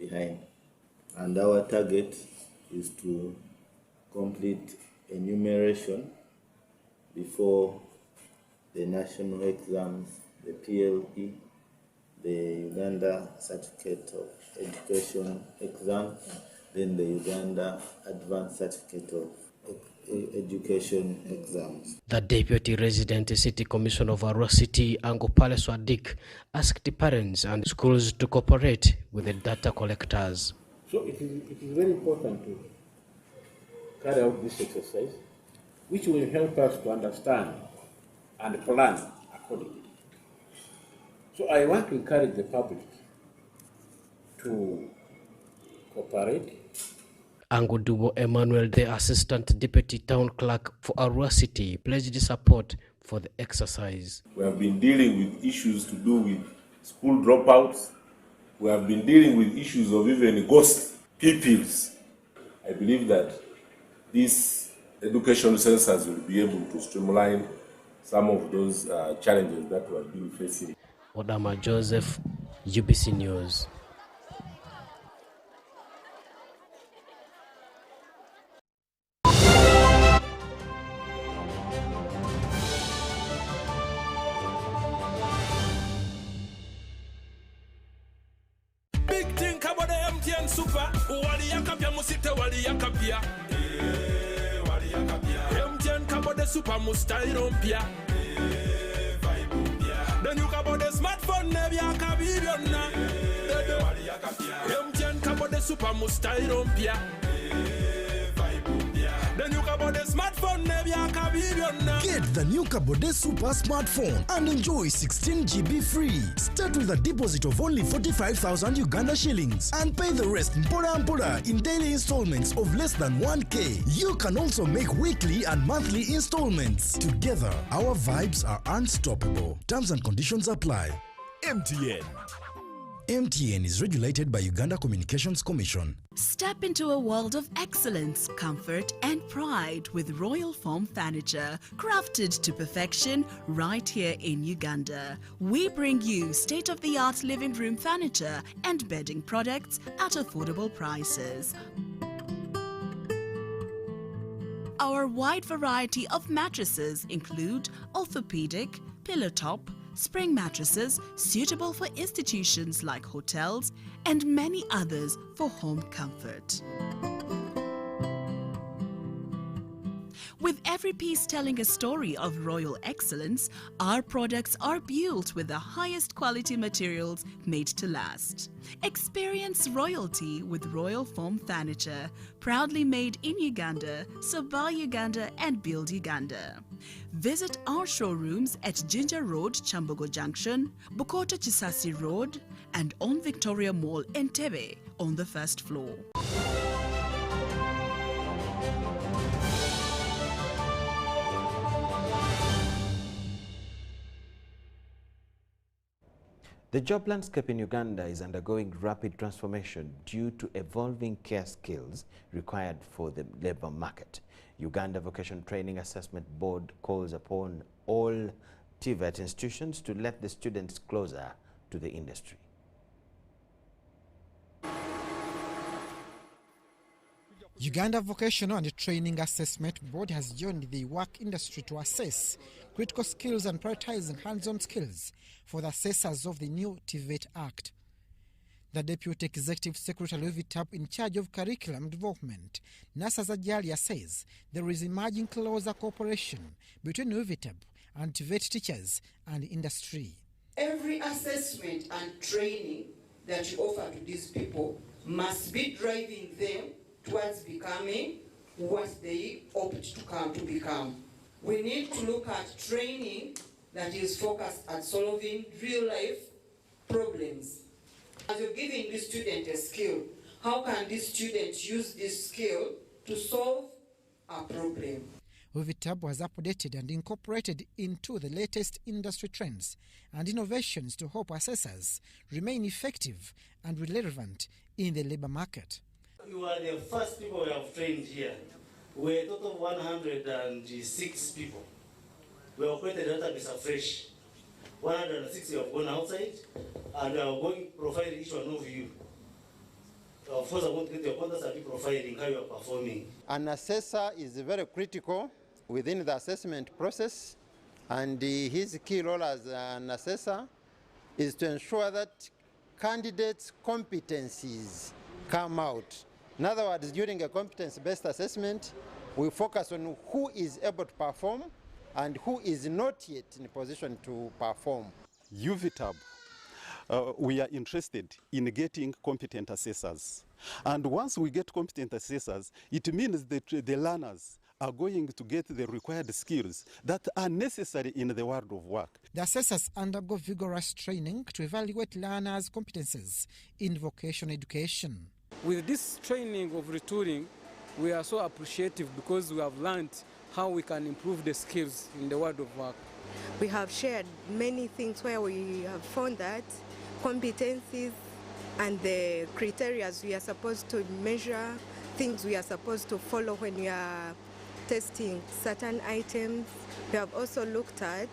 behind. And our target is to complete enumeration before the national exams, the PLE, the Uganda Certificate of Education exam, then the Uganda Advanced Certificate of Education exams. The Deputy Resident City Commissioner of Arua City, Angopale Swadik, asked parents and schools to cooperate with the data collectors. So it is very important to carry out this exercise, which will help us to understand and plan accordingly. So I want to encourage the public to cooperate. Angudubo Emmanuel, the Assistant Deputy Town Clerk for Arua City, pledged support for the exercise. We have been dealing with issues to do with school dropouts. We have been dealing with issues of even ghost pupils. I believe that this education census will be able to streamline some of those challenges that we have been facing. Odama Joseph, UBC News. Big thing about the MTN Super. Wali yakapia musite wali yakapia. Wali yakapia. MTN kabo de super mustairompia. Then you kabo de smartphone nebi yakabibiona. Wali yakapia. MTN kabo de super mustairompia. The new Kabode smartphone never akabiryonna. Get the new Kabode Super Smartphone and enjoy 16 GB free. Start with a deposit of only 45,000 Uganda shillings and pay the rest in daily installments of less than 1K. You can also make weekly and monthly installments. Together, our vibes are unstoppable. Terms and conditions apply. MTN. MTN is regulated by Uganda Communications Commission. Step into a world of excellence, comfort and pride with Royal Foam Furniture, crafted to perfection right here in Uganda. We bring you state-of-the-art living room furniture and bedding products at affordable prices. Our wide variety of mattresses include orthopedic, pillow top, spring mattresses suitable for institutions like hotels, and many others for home comfort. With every piece telling a story of royal excellence, our products are built with the highest quality materials made to last. Experience royalty with Royal Foam Furniture, proudly made in Uganda, so buy Uganda and build Uganda. Visit our showrooms at Ginger Road, Chambogo Junction, Bukoto Chisasi Road, and on Victoria Mall, Entebbe, on the first floor. The job landscape in Uganda is undergoing rapid transformation due to evolving care skills required for the labor market. Uganda Vocational Training Assessment Board calls upon all TVET institutions to let the students closer to the industry. Uganda Vocational and Training Assessment Board has joined the work industry to assess critical skills and prioritizing hands-on skills for the assessors of the new TVET Act. The Deputy Executive Secretary of VTAP in charge of curriculum development, Nasa Zajalia, says there is emerging closer cooperation between VTAP and TVET teachers and industry. Every assessment and training that you offer to these people must be driving them towards becoming what they opt to come to become. We need to look at training that is focused at solving real-life problems. As you're giving this student a skill, how can this student use this skill to solve a problem? VTAB was updated and incorporated into the latest industry trends and innovations to help assessors remain effective and relevant in the labor market. You are the first people we have trained here. We're a total of 106 people. We operated the database afresh. 160 have gone outside, and we are going to profile each one of you. Of course, I want to get your contacts and profiling how you are performing. An assessor is very critical within the assessment process, and his key role as an assessor is to ensure that candidates' competencies come out. In other words, during a competence-based assessment, we focus on who is able to perform and who is not yet in a position to perform. UVTAB, we are interested in getting competent assessors. And once we get competent assessors, it means that the learners are going to get the required skills that are necessary in the world of work. The assessors undergo vigorous training to evaluate learners' competences in vocational education. With this training of retooling, we are so appreciative because we have learned how we can improve the skills in the world of work. We have shared many things where we have found that competencies and the criteria we are supposed to measure, things we are supposed to follow when we are testing certain items. We have also looked at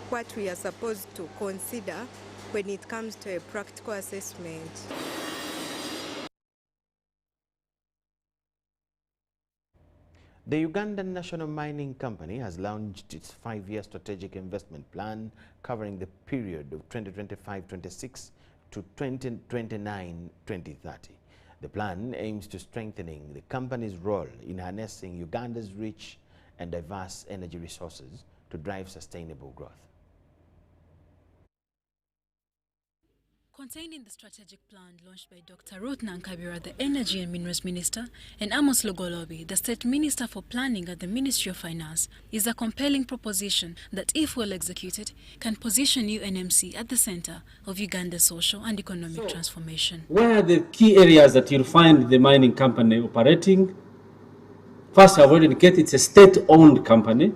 what we are supposed to consider when it comes to a practical assessment. The Ugandan National Mining Company has launched its 5-year strategic investment plan covering the period of 2025-26 to 2029-2030. The plan aims to strengthening the company's role in harnessing Uganda's rich and diverse energy resources to drive sustainable growth. Contained in the strategic plan launched by Dr. Ruth Nankabira, the Energy and Minerals Minister, and Amos Logolobi, the State Minister for Planning at the Ministry of Finance, is a compelling proposition that, if well executed, can position UNMC at the center of Uganda's social and economic transformation. Where are the key areas that you'll find the mining company operating? First, I've already indicated it's a state-owned company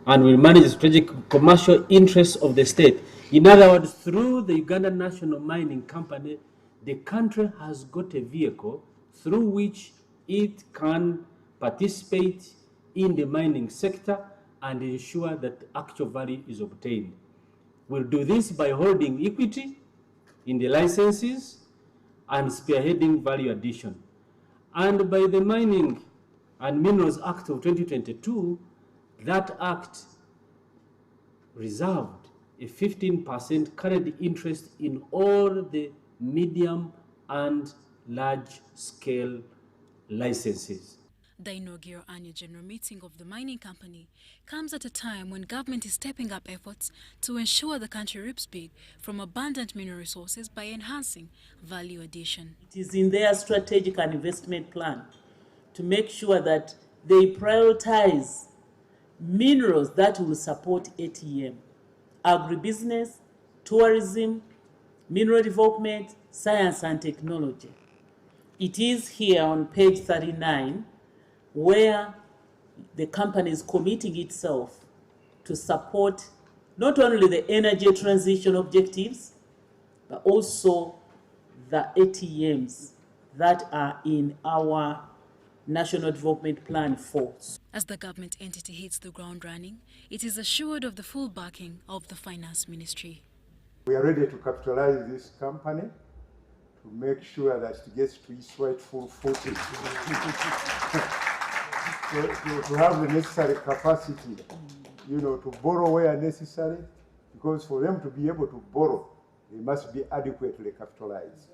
and will manage the strategic commercial interests of the state. In other words, through the Ugandan National Mining Company, the country has got a vehicle through which it can participate in the mining sector and ensure that actual value is obtained. We'll do this by holding equity in the licenses and spearheading value addition. And by the Mining and Minerals Act of 2022, that act reserved a 15% carried interest in all the medium and large-scale licenses. The inaugural annual general meeting of the mining company comes at a time when government is stepping up efforts to ensure the country reaps big from abundant mineral resources by enhancing value addition. It is in their strategic and investment plan to make sure that they prioritize minerals that will support ATM, agribusiness, tourism, mineral development, science and technology. It is here on page 39 where the company is committing itself to support not only the energy transition objectives, but also the ATMs that are in our National Development Plan 4. As the government entity hits the ground running, it is assured of the full backing of the Finance Ministry. We are ready to capitalize this company to make sure that it gets to its rightful footing. to have the necessary capacity, to borrow where necessary, because for them to be able to borrow, they must be adequately capitalized.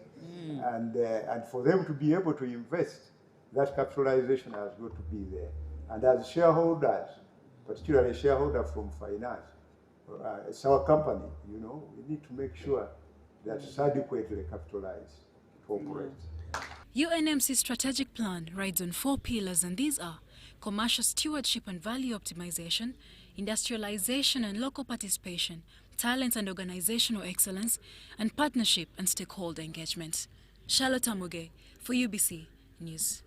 And for them to be able to invest, that capitalization has got to be there. And as shareholders, particularly shareholders from finance, it's our company, we need to make sure that it's adequately capitalized to operate. UNMC's strategic plan rides on 4 pillars, and these are commercial stewardship and value optimization, industrialization and local participation, talent and organizational excellence, and partnership and stakeholder engagement. Charlotte Amuge for UBC News.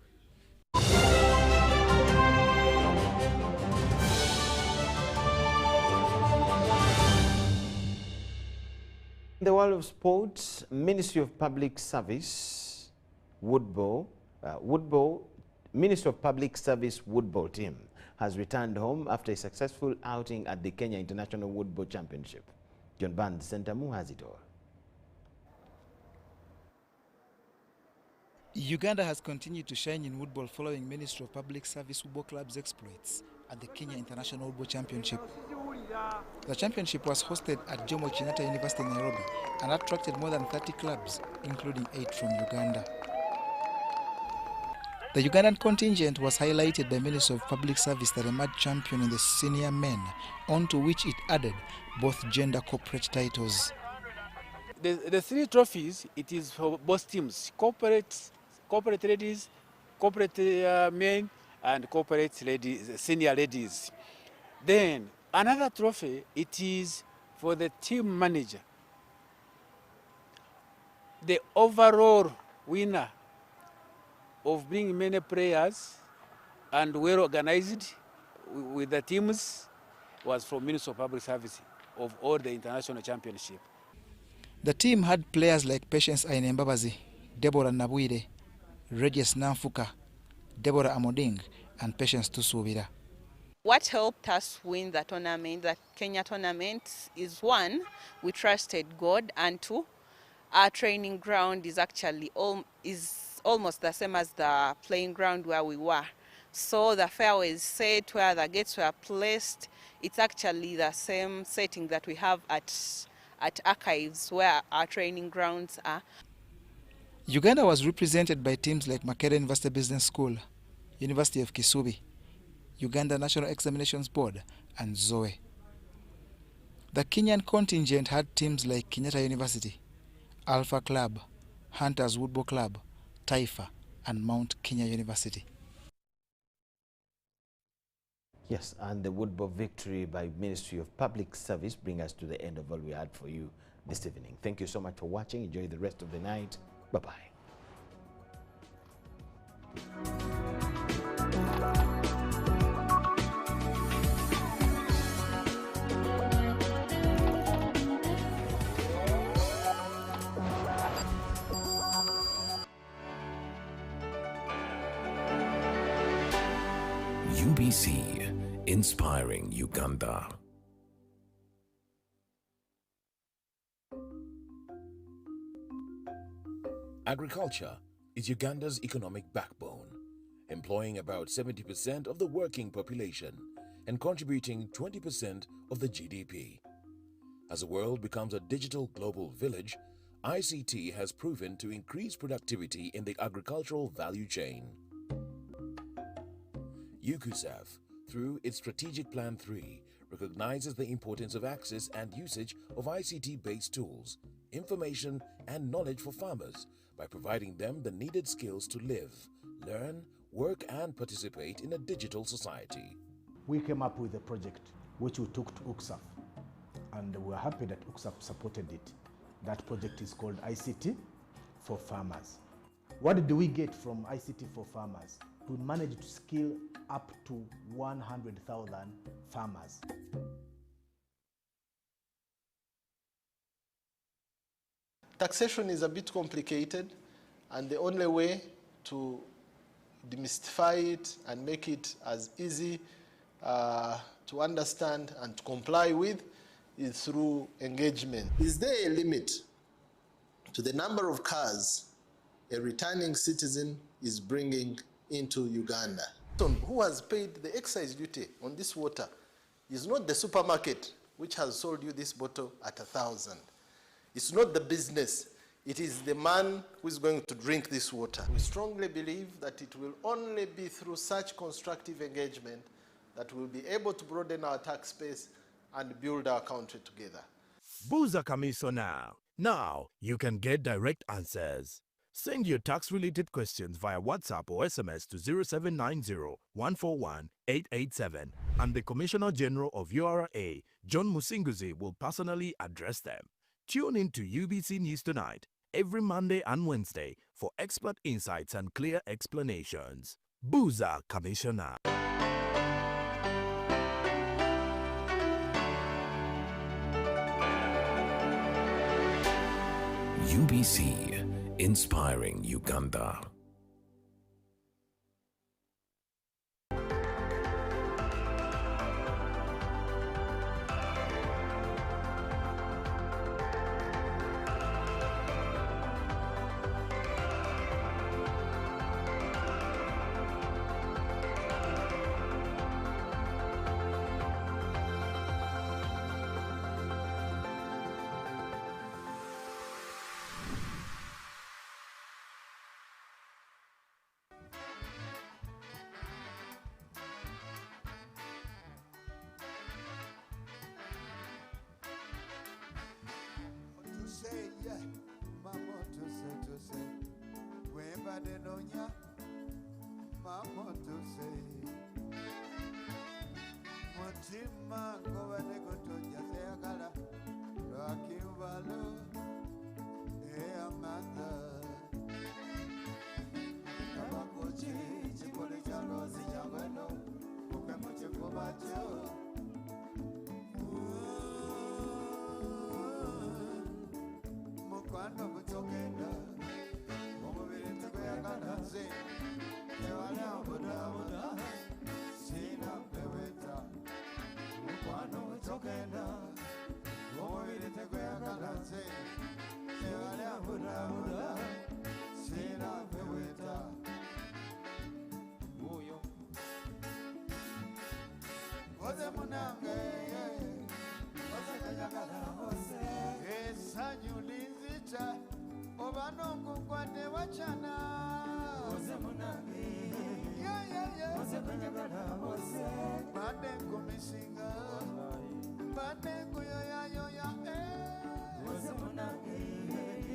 In the world of sports, Ministry of Public Service Ministry of Public Service Woodball team has returned home after a successful outing at the Kenya International Woodball Championship. John Band Sentamu has it all. Uganda has continued to shine in woodball following Ministry of Public Service Woodball Club's exploits at the Kenya International Woodball Championship. The championship was hosted at Jomo Kenyatta University in Nairobi and attracted more than 30 clubs, including 8 from Uganda. The Ugandan contingent was highlighted by Ministry of Public Service that emerged champion in the senior men, onto which it added both gender corporate titles. The 3 trophies, it is for both teams, corporate ladies, corporate men, and corporate ladies, senior ladies. Then another trophy, it is for the team manager. The overall winner of bringing many players and well organized with the teams was from Ministry of Public Service of all the international championship. The team had players like Patience Ainembabazi, Deborah Nabuire, Regis Namfuka, Deborah Amoding, and Patience Tusubira. What helped us win the tournament, the Kenya tournament, is 1, we trusted God, and 2, our training ground is actually almost the same as the playing ground where we were. So the fairway is set, where the gates were placed. It's actually the same setting that we have at Archives, where our training grounds are. Uganda was represented by teams like Makerere University Business School, University of Kisubi, Uganda National Examinations Board, and Zoe. The Kenyan contingent had teams like Kenyatta University, Alpha Club, Hunters Woodball Club, Taifa, and Mount Kenya University. Yes, and the Woodball victory by Ministry of Public Service bring us to the end of all we had for you this evening. Thank you so much for watching. Enjoy the rest of the night. Bye-bye. UBC, inspiring Uganda. Agriculture is Uganda's economic backbone, employing about 70% of the working population and contributing 20% of the GDP. As the world becomes a digital global village, ICT has proven to increase productivity in the agricultural value chain. UCUSAF, through its Strategic Plan 3, recognizes the importance of access and usage of ICT-based tools, information and knowledge for farmers by providing them the needed skills to live, learn, work and participate in a digital society. We came up with a project which we took to UCSAF, and we're happy that UCSAF supported it. That project is called ICT for Farmers. What did we get from ICT for Farmers? We managed to skill up to 100,000 farmers. Taxation is a bit complicated, and the only way to demystify it and make it as easy to understand and to comply with is through engagement. Is there a limit to the number of cars a returning citizen is bringing into Uganda? Who has paid the excise duty on this water is not the supermarket which has sold you this bottle at 1,000. It's not the business. It is the man who is going to drink this water. We strongly believe that it will only be through such constructive engagement that we'll be able to broaden our tax base and build our country together. Buza Commissioner. Now you can get direct answers. Send your tax-related questions via WhatsApp or SMS to 0790-141-887, and the Commissioner General of URA, John Musinguzi, will personally address them. Tune in to UBC News Tonight every Monday and Wednesday for expert insights and clear explanations. Buza Commissioner. UBC, inspiring Uganda.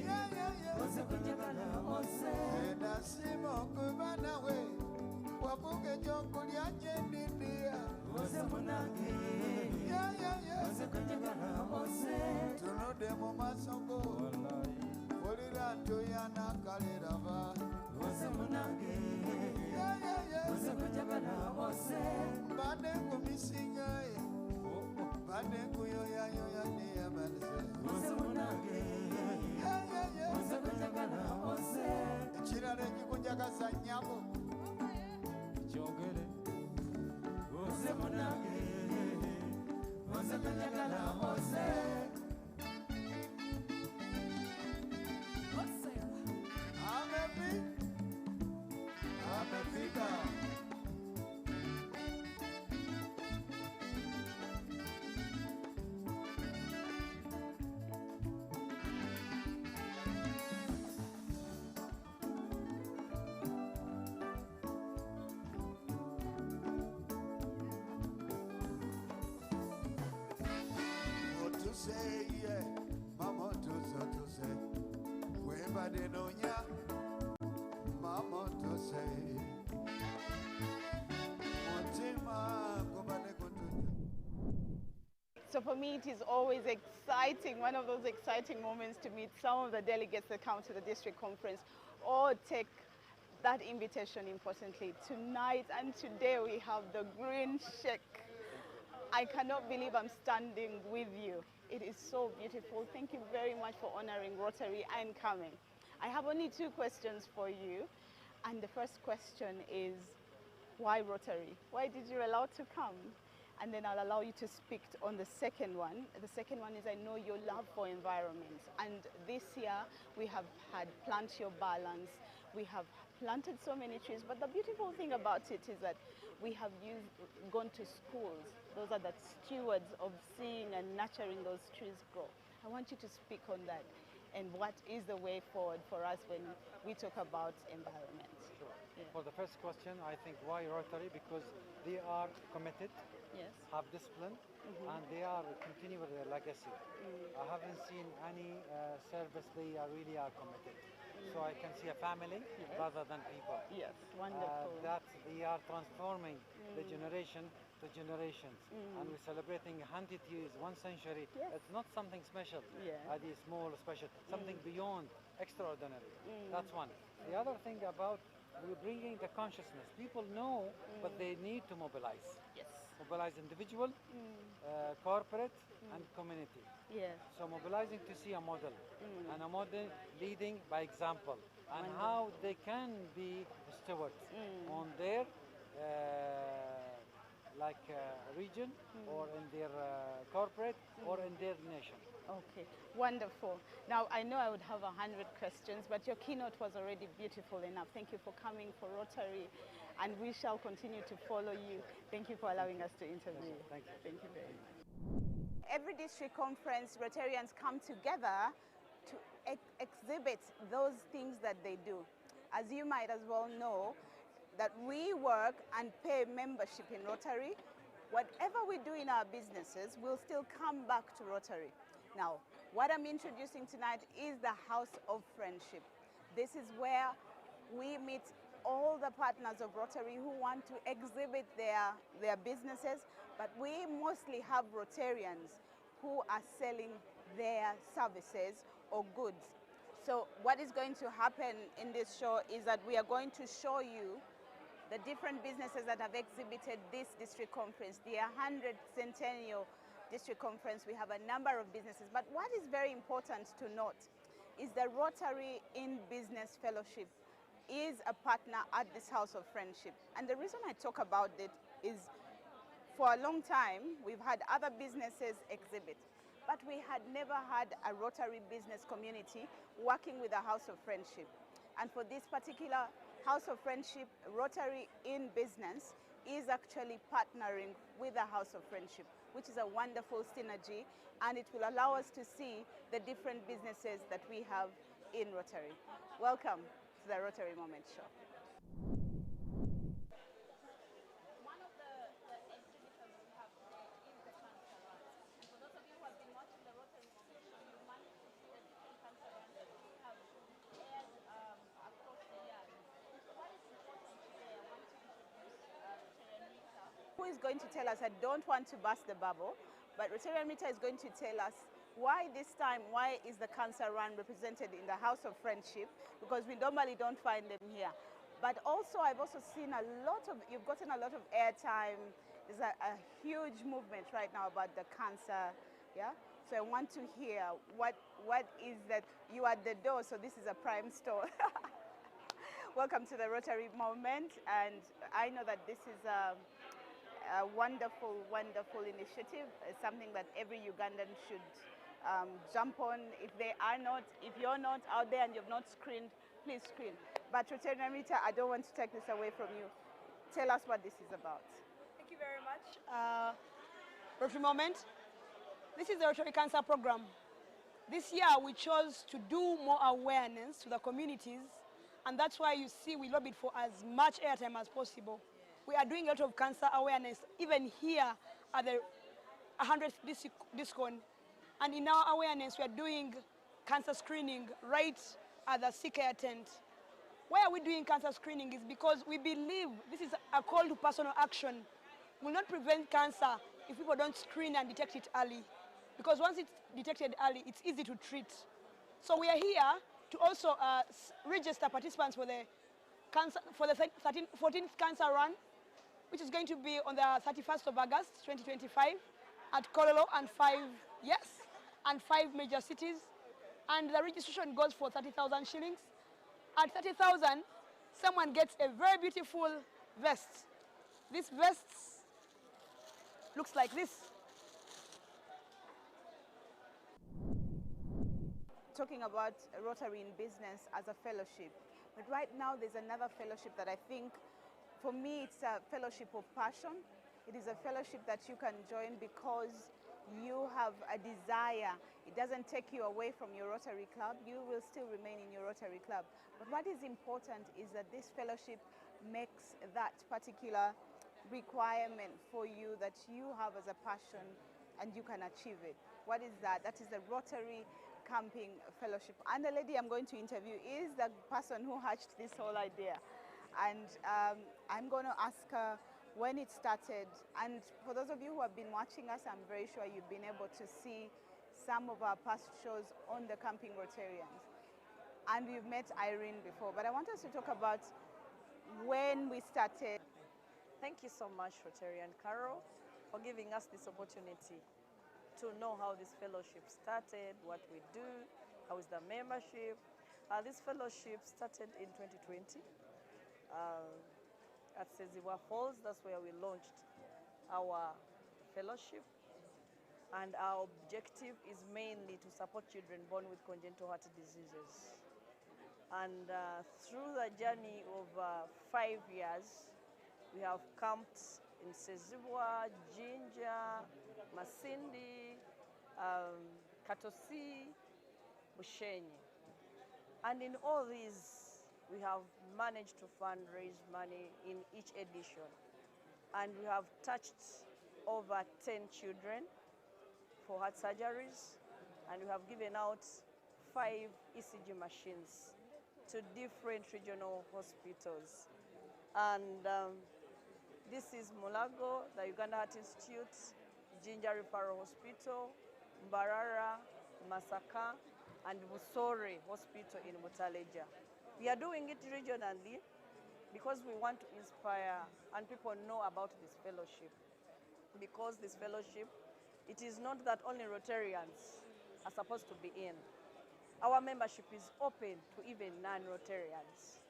Yeah. mu masogo olira ntoyana kaleraba Wose munange Wose kujagala wose Bade kumisinga Bade kuyoya neyabalise Wose munange Wose kujagala wose Ekirala ekikunjagasa nnyabo Kyogere Wose munange Wose kujagala wose Amefika Otuse ye mama otuse webade nonya mama otuse mutima kubane kutunya. So for me, it is always exciting, one of those exciting moments to meet some of the delegates that come to the district conference or take that invitation importantly. Tonight and today we have the green shake. I cannot believe I'm standing with you. It is so beautiful. Thank you very much for honoring Rotary and coming. I have only 2 questions for you. And the first question is, why Rotary? Why did you allow to come? And then I'll allow you to speak on the second one. The second one is, I know your love for environment. And this year we have had Plant Your Balance. We have planted so many trees, but the beautiful thing about it is that we have gone to schools. Those are the stewards of seeing and nurturing those trees grow. I want you to speak on that and what is the way forward for us when we talk about environment. Sure. Yeah. For the first question, I think why Rotary? Because they are committed, yes, have discipline, and they are continuing with their legacy. I haven't seen any service they are really committed. So I can see a family rather than people. Yes, wonderful. That they are transforming the generation to generations. And we're celebrating 100 years, 1 century. Yes. It's not something special, Yeah. small, special, something beyond extraordinary. That's one. The other thing about we're bringing the consciousness. People know, but they need to mobilize. Yes. Mobilize individual, corporate, and community. Yes. So mobilizing to see a model, and a model leading by example, and how they can be stewards on their region, or in their corporate, or in their nation. Okay, wonderful. Now, I know I would have 100 questions, but your keynote was already beautiful enough. Thank you for coming for Rotary, and we shall continue to follow you. Thank you for allowing us to interview you. Thank you. Thank you very much. Every district conference, Rotarians come together to exhibit those things that they do. As you might as well know, that we work and pay membership in Rotary. Whatever we do in our businesses will still come back to Rotary. Now, what I'm introducing tonight is the House of Friendship. This is where we meet all the partners of Rotary who want to exhibit their businesses, but we mostly have Rotarians who are selling their services or goods. So what is going to happen in this show is that we are going to show you the different businesses that have exhibited this district conference, the 100th Centennial District Conference. We have a number of businesses, but what is very important to note is the Rotary in Business Fellowship is a partner at this House of Friendship. And the reason I talk about it is for a long time, we've had other businesses exhibit, but we had never had a Rotary business community working with a House of Friendship. And for this particular House of Friendship, Rotary in Business is actually partnering with the House of Friendship, which is a wonderful synergy, and it will allow us to see the different businesses that we have in Rotary. Welcome to the Rotary Moment Show. One of the exhibitors we have today is the cancer run. And for those of you who have been watching the Rotary Moment Show, you managed to see the different cancer runs that we have aired across the years. What is important today, I want to introduce Rotarian Rita, who is going to tell us, I don't want to burst the bubble, but Rotarian Rita is going to tell us Why this time? Why is the cancer run represented in the House of Friendship? Because we normally don't find them here. But also, I've also seen you've gotten a lot of airtime. There's a huge movement right now about the cancer, yeah? So I want to hear what is that you are at the door, so this is a prime store. Welcome to the Rotary Moment, and I know that this is a wonderful, wonderful initiative. It's something that every Ugandan should jump on. If you're not out there and you've not screened, please screen. But Rotary Rita, I don't want to take this away from you. Tell us what this is about. Thank you very much. Rotary Moment. This is the Rotary Cancer Program. This year we chose to do more awareness to the communities, and that's why you see we lobbied for as much airtime as possible. We are doing a lot of cancer awareness, even here at the 100th DISCON. And in our awareness, we are doing cancer screening right at the sick care tent. Why are we doing cancer screening is because we believe this is a call to personal action. We will not prevent cancer if people don't screen and detect it early. Because once it's detected early, it's easy to treat. So we are here to also register participants for the 14th cancer run, which is going to be on the 31st of August 2025 at Kololo and 5 major cities. And the registration goes for 30,000 shillings. At 30,000, someone gets a very beautiful vest. This vest looks like this. Talking about Rotary in Business as a fellowship, but right now there's another fellowship that I think, for me, it's a fellowship of passion. It is a fellowship that you can join because you have a desire. It doesn't take you away from your Rotary Club. You will still remain in your Rotary Club. But what is important is that this fellowship makes that particular requirement for you that you have as a passion and you can achieve it. What is that? That is the Rotary Camping Fellowship. And the lady I'm going to interview is the person who hatched this whole idea. And I'm going to ask her when it started. And for those of you who have been watching us, I'm very sure you've been able to see some of our past shows on the Camping Rotarians. And we've met Irene before, but I want us to talk about when we started. Thank you so much, Rotarian Carol, for giving us this opportunity to know how this fellowship started, what we do, how is the membership. This fellowship started in 2020 at Seziwa Falls. That's where we launched our fellowship. And our objective is mainly to support children born with congenital heart diseases. And through the journey of 5 years, we have camped in Seziwa, Jinja, Masindi, Katosi, Bushenyi. And in all these, we have managed to fundraise money in each edition. And we have touched over 10 children for heart surgeries. And we have given out 5 ECG machines to different regional hospitals. And this is Mulago, the Uganda Heart Institute, Jinja Referral Hospital, Mbarara, Masaka, and Busore Hospital in Mutaleja. We are doing it regionally because we want to inspire and people know about this fellowship. Because this fellowship, it is not that only Rotarians are supposed to be in. Our membership is open to even non-Rotarians.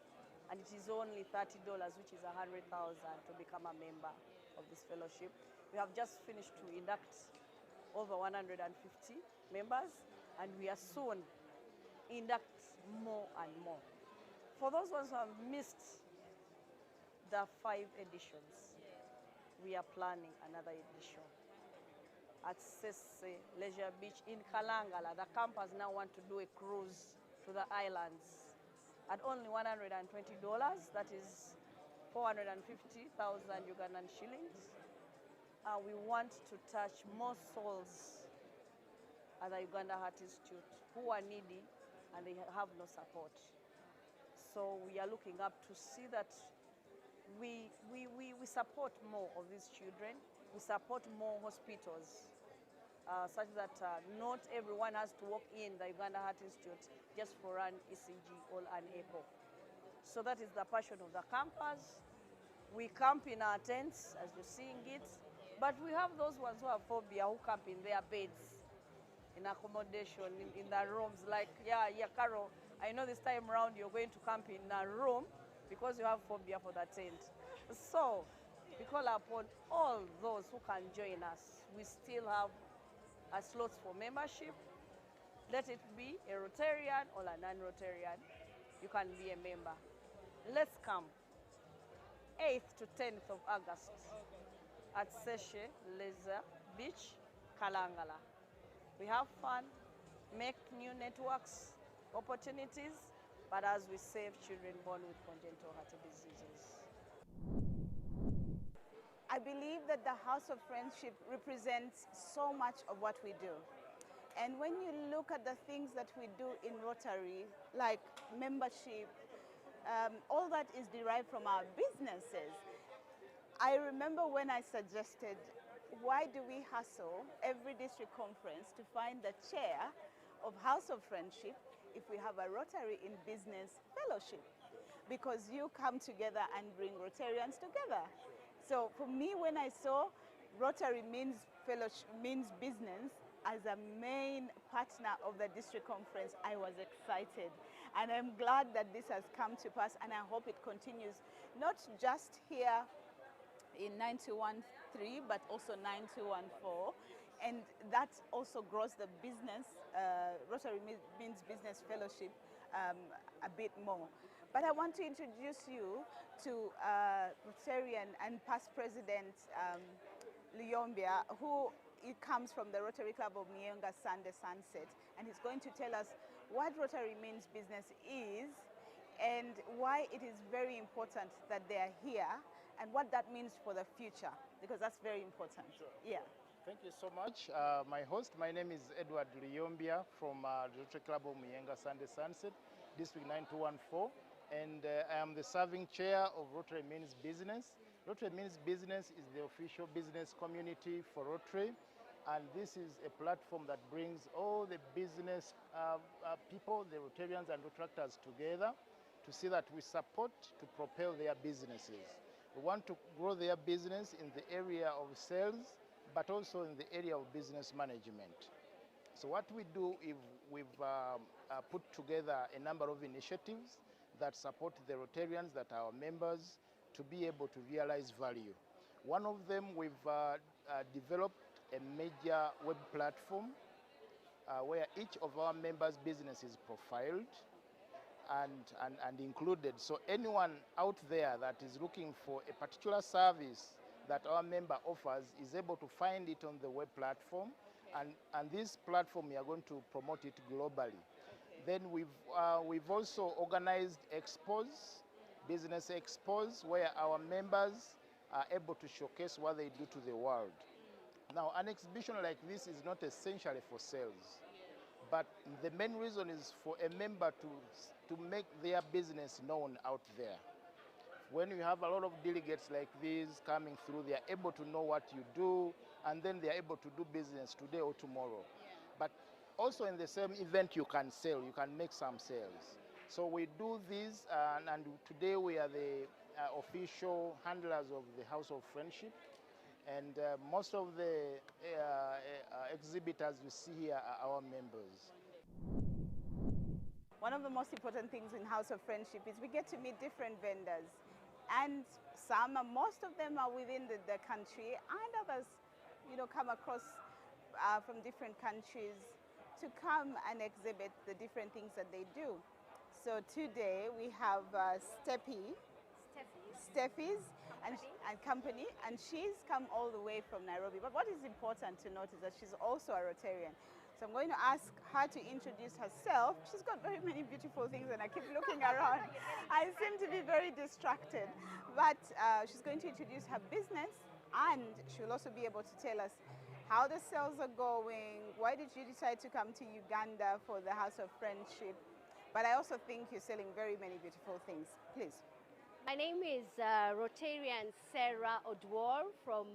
And it is only $30, which is $100,000 to become a member of this fellowship. We have just finished to induct over 150 members, and we are soon induct more and more. For those ones who have missed the 5 editions, we are planning another edition at Sese Leisure Beach in Kalangala. The campers now want to do a cruise to the islands at only $120, that is 450,000 Ugandan shillings. We want to touch more souls at the Uganda Heart Institute who are needy and they have no support. So we are looking up to see that we support more of these children, we support more hospitals such that not everyone has to walk in the Uganda Heart Institute just for an ECG or an echo. So that is the passion of the campus. We camp in our tents, as you're seeing it, but we have those ones who have phobia who camp in their beds, in accommodation, in the rooms. Like, yeah, Carol, I know this time around you're going to camp in a room because you have phobia for the tent. So we call upon all those who can join us. We still have slots for membership. Let it be a Rotarian or a non-Rotarian. You can be a member. Let's come 8th to 10th of August at Seshe Leisure Beach, Kalangala. We have fun, make new networks, opportunities, but as we save children born with congenital heart diseases. I believe that the House of Friendship represents so much of what we do. And when you look at the things that we do in Rotary, like membership, all that is derived from our businesses. I remember when I suggested, why do we hustle every district conference to find the chair of House of Friendship if we have a Rotary in Business Fellowship? Because you come together and bring Rotarians together. So for me, when I saw Rotary means fellowship, means business, as a main partner of the district conference, I was excited. And I'm glad that this has come to pass, and I hope it continues, not just here in 9213, but also 9214. And that also grows the business, Rotary means Business Fellowship, a bit more. But I want to introduce you to Rotarian and past President Lyombia, who comes from the Rotary Club of Myenga Sunday Sunset, and he's going to tell us what Rotary Means Business is and why it is very important that they are here and what that means for the future, because that's very important. Sure. Yeah. Thank you so much. My name is Edward Lyombia from the Rotary Club of Myenga Sunday Sunset, District 9214, and I am the serving chair of Rotary Means Business. Rotary Means Business is the official business community for Rotary, and this is a platform that brings all the business people, the Rotarians and Rotaractors together to see that we support to propel their businesses. We want to grow their business in the area of sales, but also in the area of business management. So what we do is we've put together a number of initiatives that support the Rotarians, that are our members, to be able to realize value. One of them, we've developed a major web platform where each of our members' business is profiled and included. So anyone out there that is looking for a particular service that our member offers is able to find it on the web platform. And this platform, we are going to promote it globally. Then we've also organized expos, business expos, where our members are able to showcase what they do to the world. Now, an exhibition like this is not essentially for sales, but the main reason is for a member to make their business known out there. When you have a lot of delegates like these coming through, they are able to know what you do, and then they are able to do business today or tomorrow. Yeah. But also in the same event, you can sell, you can make some sales. So we do this, and today we are the official handlers of the House of Friendship. And most of the exhibitors you see here are our members. One of the most important things in House of Friendship is we get to meet different vendors. And most of them are within the country, and others, come across from different countries to come and exhibit the different things that they do. So today we have Steffi's and company, and she's come all the way from Nairobi. But what is important to note is that she's also a Rotarian. So I'm going to ask her to introduce herself. She's got very many beautiful things, and I keep looking around. I seem to be very distracted. But she's going to introduce her business, and she'll also be able to tell us how the sales are going. Why did you decide to come to Uganda for the House of Friendship? But I also think you're selling very many beautiful things. Please. My name is Rotarian Sarah Odwar from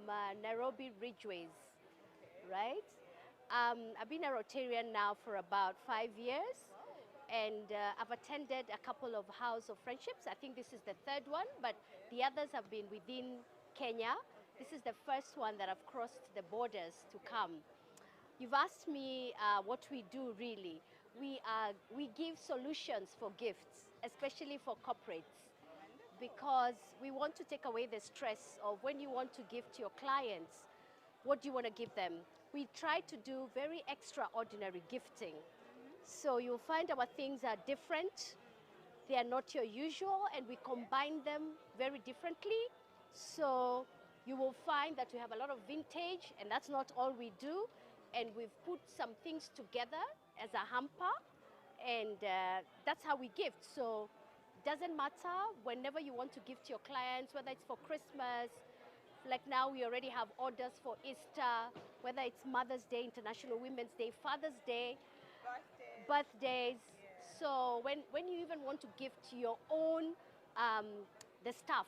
Nairobi Ridgeways, right? I've been a Rotarian now for about 5 years, and I've attended a couple of House of Friendships. I think this is the third one, but the others have been within Kenya. This is the first one that I've crossed the borders to come. You've asked me what we do really. We give solutions for gifts, especially for corporates, because we want to take away the stress of when you want to gift your clients, what do you want to give them? We try to do very extraordinary gifting. So you'll find our things are different. They are not your usual, and we combine them very differently. So you will find that we have a lot of vintage, and that's not all we do. And we've put some things together as a hamper, and that's how we gift. So it doesn't matter whenever you want to gift your clients, whether it's for Christmas, like now we already have orders for Easter, whether it's Mother's Day, International Women's Day, Father's Day, birthdays. So when you even want to gift your own, the staff,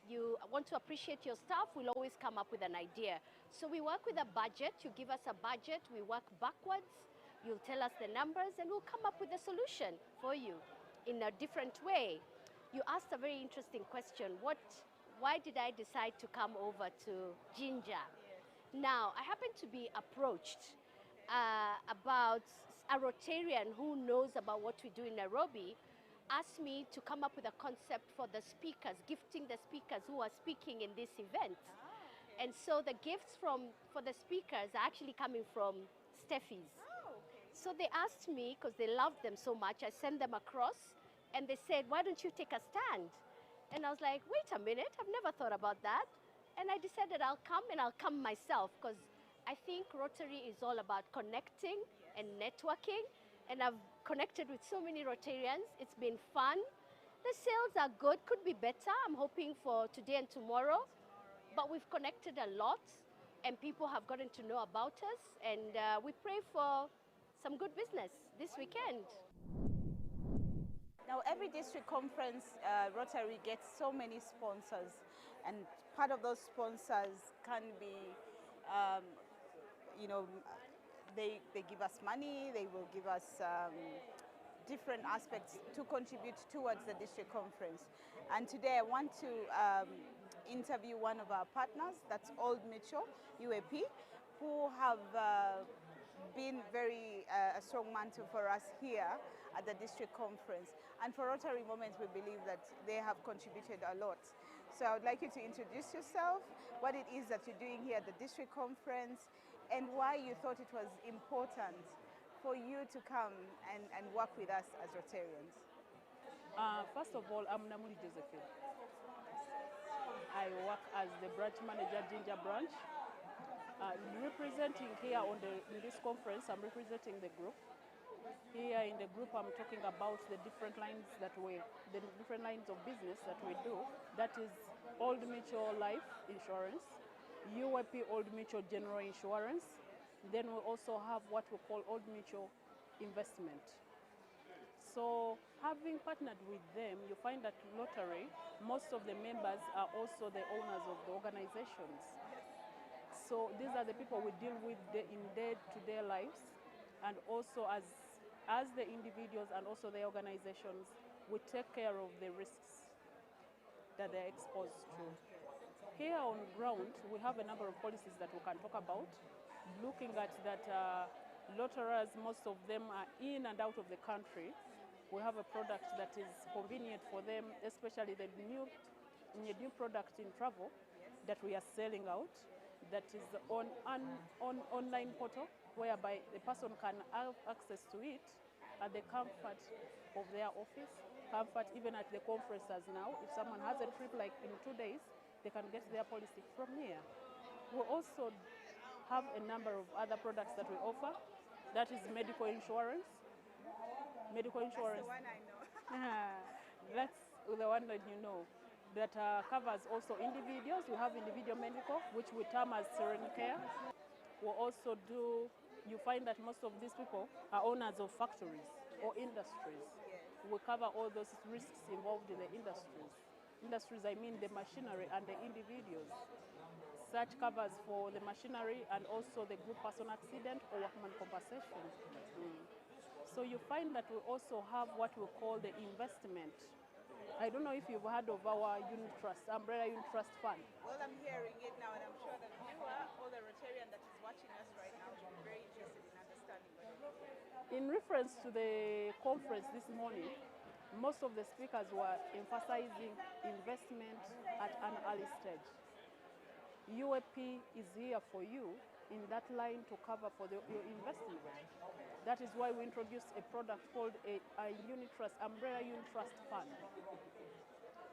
you want to appreciate your staff, we'll always come up with an idea. So we work with a budget. You give us a budget, we work backwards, you'll tell us the numbers, and we'll come up with a solution for you in a different way. You asked a very interesting question. Why did I decide to come over to Ginger? Now, I happen to be approached about a Rotarian who knows about what we do in Nairobi, asked me to come up with a concept for the speakers, gifting the speakers who are speaking in this event. And so the gifts for the speakers are actually coming from Steffi's. So they asked me, because they loved them so much, I sent them across, and they said, why don't you take a stand? And I was like, wait a minute, I've never thought about that. And I decided I'll come myself, because I think Rotary is all about connecting and networking. And I've connected with so many Rotarians. It's been fun. The sales are good, could be better. I'm hoping for today and tomorrow. But we've connected a lot, and people have gotten to know about us. And we pray for some good business this weekend. Now, every district conference, Rotary gets so many sponsors, and part of those sponsors can be, they give us money, they will give us different aspects to contribute towards the district conference. And today I want to interview one of our partners, that's Old Mutual, UAP, who have been very a strong mantle for us here at the district conference. And for Rotary Moments, we believe that they have contributed a lot. So I would like you to introduce yourself, what it is that you're doing here at the district conference, and why you thought it was important for you to come and work with us as Rotarians. First of all, I'm Namuli Josephine. I work as the branch manager, Ginger branch. Representing here in this conference, I'm representing the group. Here in the group, I'm talking about the different lines the different lines of business that we do. That is Old Mutual Life Insurance, UAP Old Mutual General Insurance. Then we also have what we call Old Mutual Investment. So having partnered with them, you find that Rotary, most of the members are also the owners of the organizations. So these are the people we deal with in day-to-day lives, and also as the individuals and also the organizations, we take care of the risks that they're exposed to. Here on ground, we have a number of policies that we can talk about, looking at that Rotarians, most of them are in and out of the country. We have a product that is convenient for them, especially the new product in travel that we are selling out. That is on online portal, whereby the person can have access to it at the comfort of their office, comfort even at the conferences now. If someone has a trip like in 2 days, they can get their policy from here. We also have a number of other products that we offer. That is medical insurance. Medical insurance. That's the one I know. That's the one that you know. That covers also individuals. We have individual medical, which we term as serene care. We also do, you find that most of these people are owners of factories or industries. We cover all those risks involved in the industries. Industries, I mean the machinery and the individuals. such covers for the machinery and also the group person accident or workman compensation. So you find that we also have what we call the investment. I don't know if you've heard of our unit trust, umbrella unit trust fund. Well, I'm hearing it now, and I'm sure that viewer or the Rotarian that is watching us right now will be very interested in understanding what it is. In reference to the conference this morning, most of the speakers were emphasizing investment at an early stage. UAP is here for you in that line to cover for your investment. That is why we introduced a product called a unit trust, umbrella unit trust fund,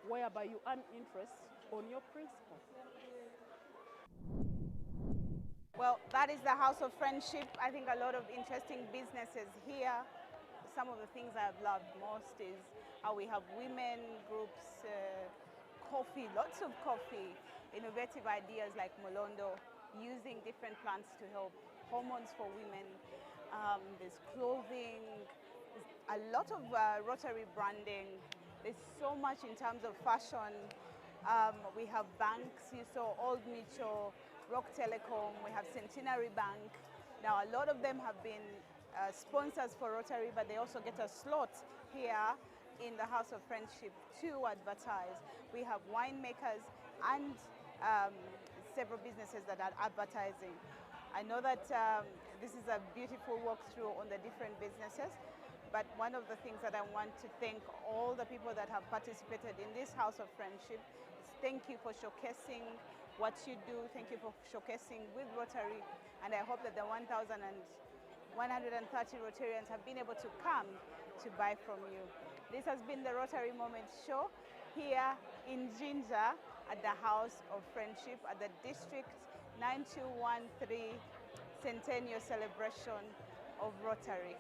whereby you earn interest on your principal. Well, that is the House of Friendship. I think a lot of interesting businesses here. Some of the things I've loved most is how we have women groups, coffee, lots of coffee, innovative ideas like Molondo, using different plants to help hormones for women. There's clothing, there's a lot of Rotary branding. There's so much in terms of fashion. We have banks, you saw Old Mutual, Rock Telecom, we have Centenary Bank. Now a lot of them have been sponsors for Rotary, but they also get a slot here in the House of Friendship to advertise. We have winemakers and several businesses that are advertising. I know that this is a beautiful walkthrough on the different businesses, but one of the things that I want to thank all the people that have participated in this House of Friendship is thank you for showcasing what you do, thank you for showcasing with Rotary, and I hope that the 1,130 Rotarians have been able to come to buy from you. This has been the Rotary Moment Show here in Jinja at the House of Friendship at the District 9213 Centennial Celebration of Rotary.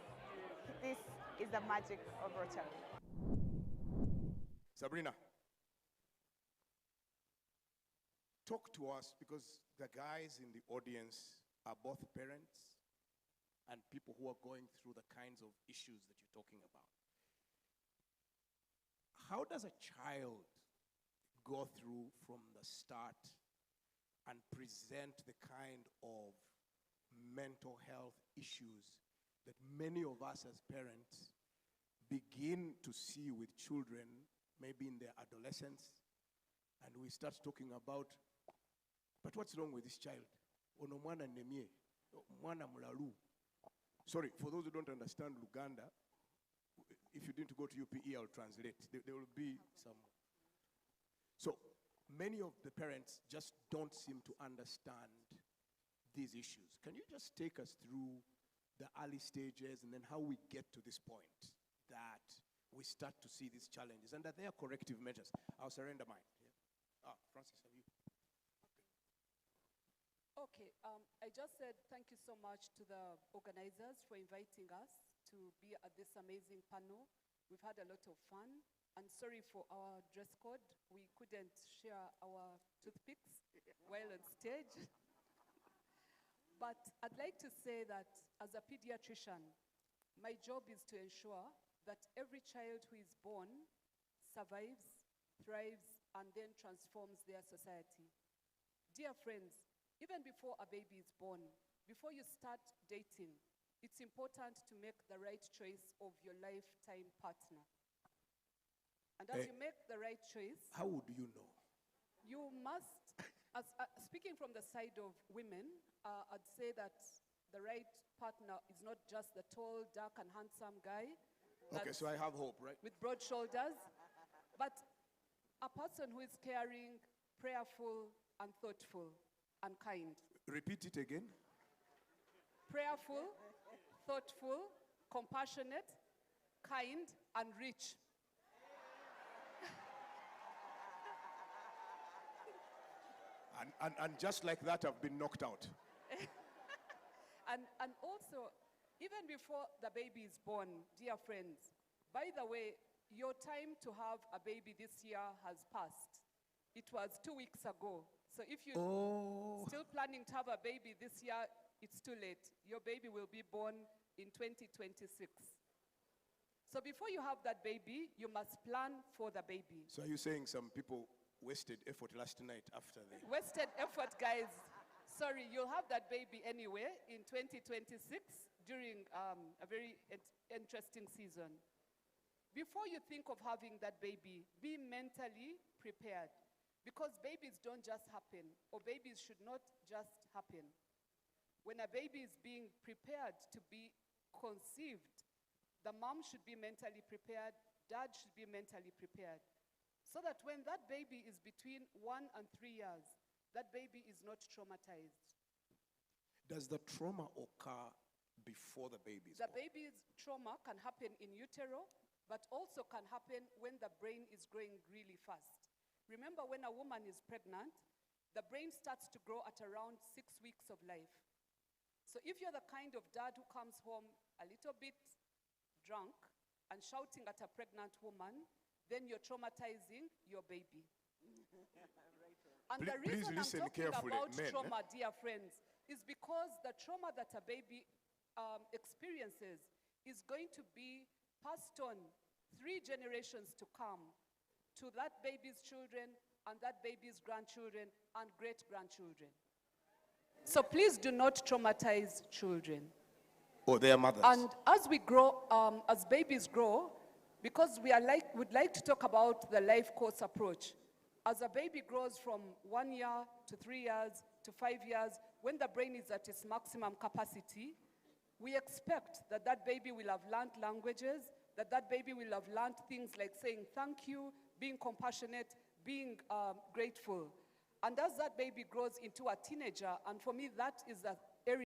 This is the magic of Rotary. Sabrina, talk to us, because the guys in the audience are both parents and people who are going through the kinds of issues that you're talking about. How does a child go through from the start and present the kind of mental health issues that many of us as parents begin to see with children, maybe in their adolescence, and we start talking about, but what's wrong with this child? Sorry, for those who don't understand Luganda, if you didn't go to UPE, I'll translate. There will be some. So many of the parents just don't seem to understand these issues. Can you just take us through the early stages and then how we get to this point that we start to see these challenges and that there are corrective measures? I'll surrender mine. Yeah. Francis, have you? Okay, I just said thank you so much to the organizers for inviting us to be at this amazing panel. We've had a lot of fun, and sorry for our dress code. We couldn't share our toothpicks while on stage. But I'd like to say that as a pediatrician, my job is to ensure that every child who is born survives, thrives, and then transforms their society. Dear friends, even before a baby is born, before you start dating, it's important to make the right choice of your lifetime partner. And as you make the right choice, how would you know? You must, speaking from the side of women, I'd say that the right partner is not just the tall, dark, and handsome guy. Okay, so I have hope, right? With broad shoulders, but a person who is caring, prayerful, and thoughtful, and kind. Repeat it again. Prayerful, thoughtful, compassionate, kind, and rich. And just like that, I've been knocked out. And also, even before the baby is born, dear friends, by the way, your time to have a baby this year has passed. It was 2 weeks ago. So if you're still planning to have a baby this year, it's too late. Your baby will be born in 2026. So before you have that baby, you must plan for the baby. So are you saying some people wasted effort last night after the... Wasted effort, guys. Sorry, you'll have that baby anyway in 2026 during a very interesting season. Before you think of having that baby, be mentally prepared, because babies don't just happen, or babies should not just happen. When a baby is being prepared to be conceived, the mom should be mentally prepared, dad should be mentally prepared, so that when that baby is between 1 and 3 years, that baby is not traumatized. Does the trauma occur before the baby is The born? baby's trauma can happen in utero, but also can happen when the brain is growing really fast. Remember, when a woman is pregnant, the brain starts to grow at around 6 weeks of life. So if you're the kind of dad who comes home a little bit drunk and shouting at a pregnant woman, then you're traumatizing your baby. And the Please reason I'm listen talking carefully, about men, trauma, dear friends, is because the trauma that a baby experiences is going to be passed on 3 generations to come to that baby's children and that baby's grandchildren and great-grandchildren. So please do not traumatize children. Or their mothers. And as we grow, as babies grow, because would like to talk about the life course approach. As a baby grows from 1 year to 3 years to 5 years, when the brain is at its maximum capacity, we expect that that baby will have learned languages, that that baby will have learned things like saying thank you, being compassionate, being grateful. And as that baby grows into a teenager, and for me that is